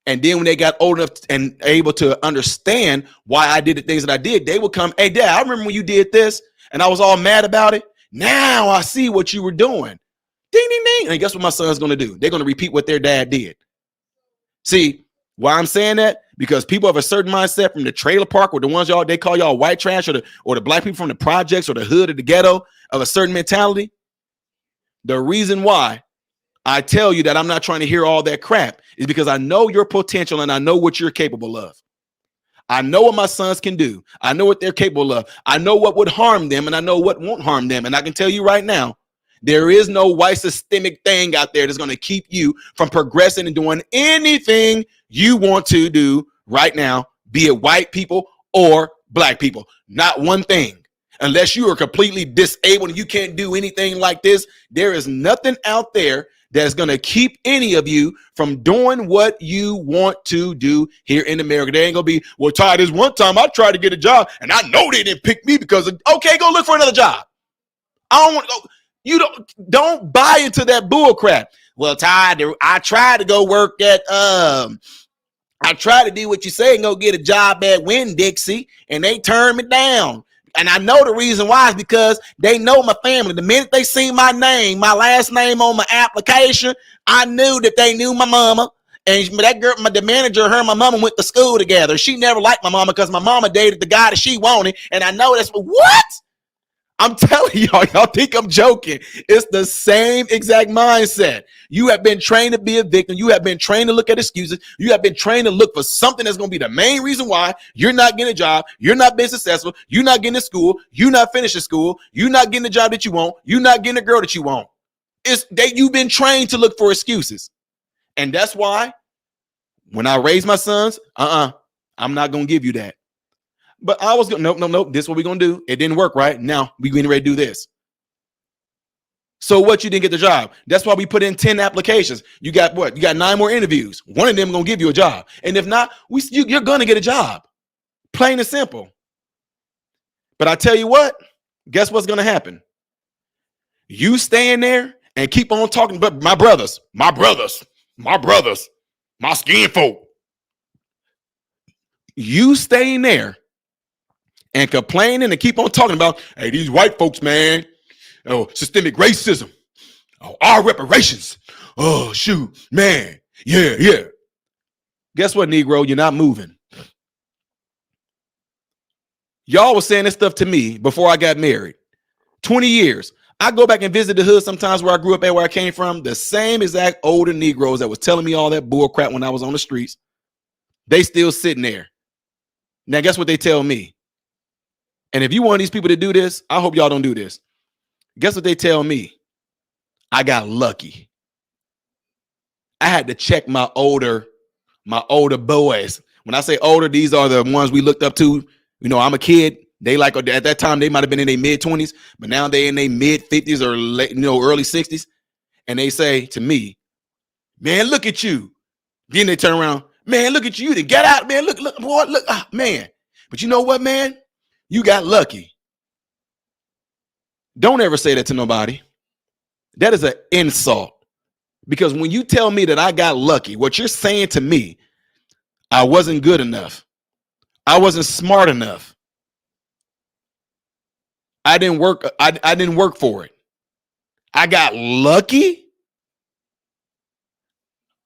And then when they got old enough and able to understand why I did the things that I did, they would come, hey, Dad, I remember when you did this and I was all mad about it. Now I see what you were doing. Ding, ding, ding. And guess what my son's going to do? They're going to repeat what their dad did. See, why I'm saying that? Because people have a certain mindset from the trailer park or the ones they call y'all white trash or the black people from the projects or the hood or the ghetto of a certain mentality. The reason why I tell you that I'm not trying to hear all that crap is because I know your potential and I know what you're capable of. I know what my sons can do. I know what they're capable of. I know what would harm them, and I know what won't harm them. And I can tell you right now, there is no white systemic thing out there that's going to keep you from progressing and doing anything you want to do right now, be it white people or black people. Not one thing. Unless you are completely disabled and you can't do anything like this, there is nothing out there that's going to keep any of you from doing what you want to do here in America. They ain't going to be, well, Ty, this one time I tried to get a job and I know they didn't pick me because of, okay, go look for another job. I don't want to go. You don't buy into that bull crap. Well, Ty, I tried to go work at, I tried to do what you say and go get a job at Winn-Dixie and they turned me down. And I know the reason why is because they know my family. The minute they see my name, my last name on my application, I knew that they knew my mama. And that girl, the manager, her and my mama went to school together. She never liked my mama because my mama dated the guy that she wanted. And I know that's what? I'm telling y'all think I'm joking. It's the same exact mindset. You have been trained to be a victim. You have been trained to look at excuses. You have been trained to look for something that's going to be the main reason why you're not getting a job. You're not being successful. You're not getting to school. You're not finishing school. You're not getting the job that you want. You're not getting a girl that you want. You've been trained to look for excuses. And that's why when I raise my sons, I'm not going to give you that. But I was going, nope. This is what we're going to do. It didn't work, right? Now we're getting ready to do this. So what, you didn't get the job? That's why we put in 10 applications. You got what? You got 9 more interviews. One of them going to give you a job. And if not, you're going to get a job. Plain and simple. But I tell you what, guess what's going to happen? You staying there and keep on talking, but my brothers, my skin folk. You staying there and complaining and keep on talking about, hey, these white folks, man, oh, systemic racism, oh, our reparations, oh, shoot, man, yeah. Guess what, Negro? You're not moving. Y'all was saying this stuff to me before I got married. 20 years. I go back and visit the hood sometimes where I grew up at, where I came from. The same exact older Negroes that was telling me all that bull crap when I was on the streets, they still sitting there. Now, guess what they tell me? And if you want these people to do this, I hope y'all don't do this. Guess what they tell me? I got lucky. I had to check my older boys. When I say older, these are the ones we looked up to. You know, I'm a kid. They like, at that time, they might have been in their mid-20s, but now they in their mid-50s or late, early 60s. And they say to me, man, look at you. Then they turn around, man, look at you. They get out, man. Look, boy, look, man. But you know what, man? You got lucky. Don't ever say that to nobody. That is an insult. Because when you tell me that I got lucky, what you're saying to me, I wasn't good enough. I wasn't smart enough. I didn't work. I didn't work for it. I got lucky.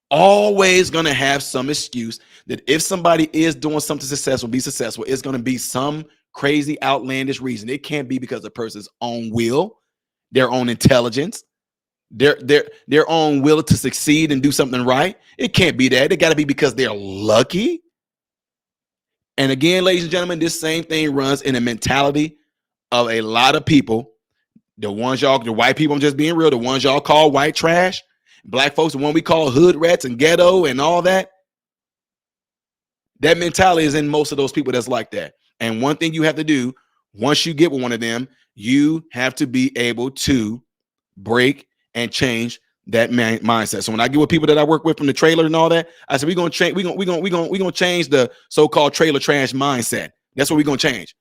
Always going to have some excuse that if somebody is doing something successful, be successful, it's going to be some crazy, outlandish reason. It can't be because of the person's own will, their own intelligence, their own will to succeed and do something right. It can't be that. It got to be because they're lucky. And again, ladies and gentlemen, this same thing runs in the mentality of a lot of people. The white people, I'm just being real, the ones y'all call white trash, black folks, the one we call hood rats and ghetto and all that. That mentality is in most of those people that's like that. And one thing you have to do, once you get with one of them, you have to be able to break and change that mindset. So when I get with people that I work with from the trailer and all that, I said, we're going to change the so-called trailer trash mindset. That's what we're going to change.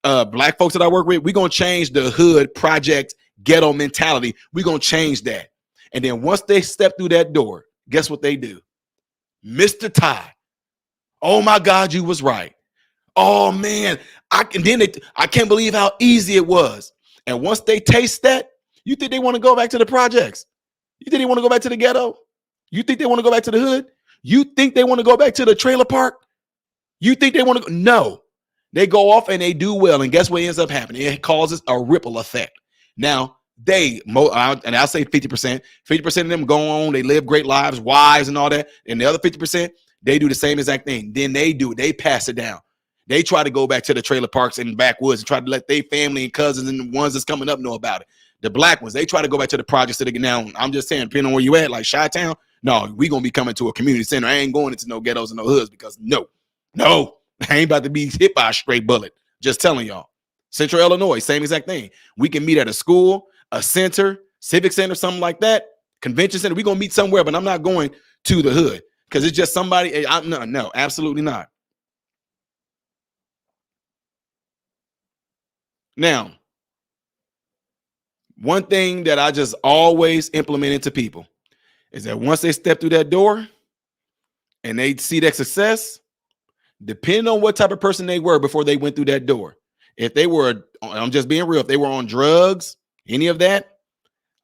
Black folks that I work with, we're going to change the hood project ghetto mentality. We're going to change that. And then once they step through that door, guess what they do? Mr. Ty, oh my God, you was right. Oh man, I can't believe how easy it was. And once they taste that, you think they want to go back to the projects? You think they want to go back to the ghetto? You think they want to go back to the hood? You think they want to go back to the trailer park? You think they want to go? No, they go off and they do well. And guess what ends up happening? It causes a ripple effect. Now, and I'll say 50% of them go on, they live great lives, wives and all that. And the other 50%, they do the same exact thing. Then they pass it down. They try to go back to the trailer parks and backwoods and try to let their family and cousins and the ones that's coming up know about it. The black ones, they try to go back to the projects that now. I'm just saying, depending on where you at, like Chi-Town, no, we gonna be coming to a community center. I ain't going into no ghettos and no hoods because no, I ain't about to be hit by a straight bullet. Just telling y'all. Central Illinois, same exact thing. We can meet at a school, a center, civic center, something like that, convention center. We're gonna meet somewhere, but I'm not going to the hood because it's just somebody. No, absolutely not. Now, one thing that I just always implement into people is that once they step through that door and they see that success, depending on what type of person they were before they went through that door, if they were, I'm just being real, if they were on drugs, any of that,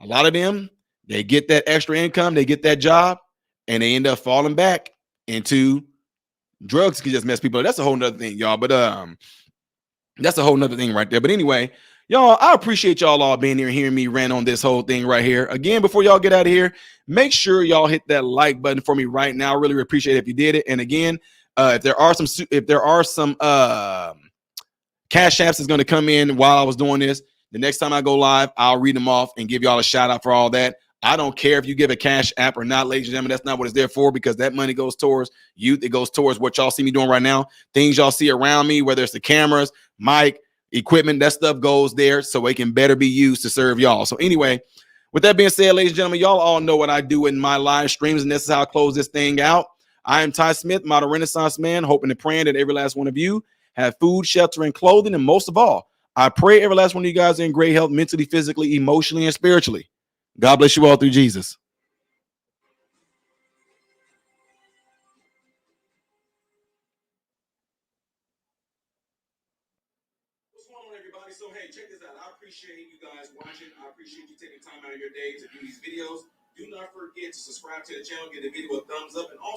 a lot of them, they get that extra income, they get that job, and they end up falling back into drugs. Can just mess people up. That's a whole nother thing, y'all. But that's a whole nother thing right there. But anyway, y'all, I appreciate y'all all being here and hearing me rant on this whole thing right here. Again, before y'all get out of here, make sure y'all hit that like button for me right now. I really appreciate it if you did it. And again, if there are some cash apps that's going to come in while I was doing this, the next time I go live, I'll read them off and give y'all a shout out for all that. I don't care if you give a cash app or not, ladies and gentlemen. That's not what it's there for, because that money goes towards youth. It goes towards what y'all see me doing right now. Things y'all see around me, whether it's the cameras, mic, equipment, that stuff goes there so it can better be used to serve y'all. So anyway, with that being said, ladies and gentlemen, y'all all know what I do in my live streams, and this is how I close this thing out. I am Ty Smith, model Renaissance man, hoping and praying that every last one of you have food, shelter, and clothing. And most of all, I pray every last one of you guys are in great health, mentally, physically, emotionally, and spiritually. God bless you all through Jesus. What's going on, everybody? So, hey, check this out. I appreciate you guys watching. I appreciate you taking time out of your day to do these videos. Do not forget to subscribe to the channel, give the video a thumbs up, and also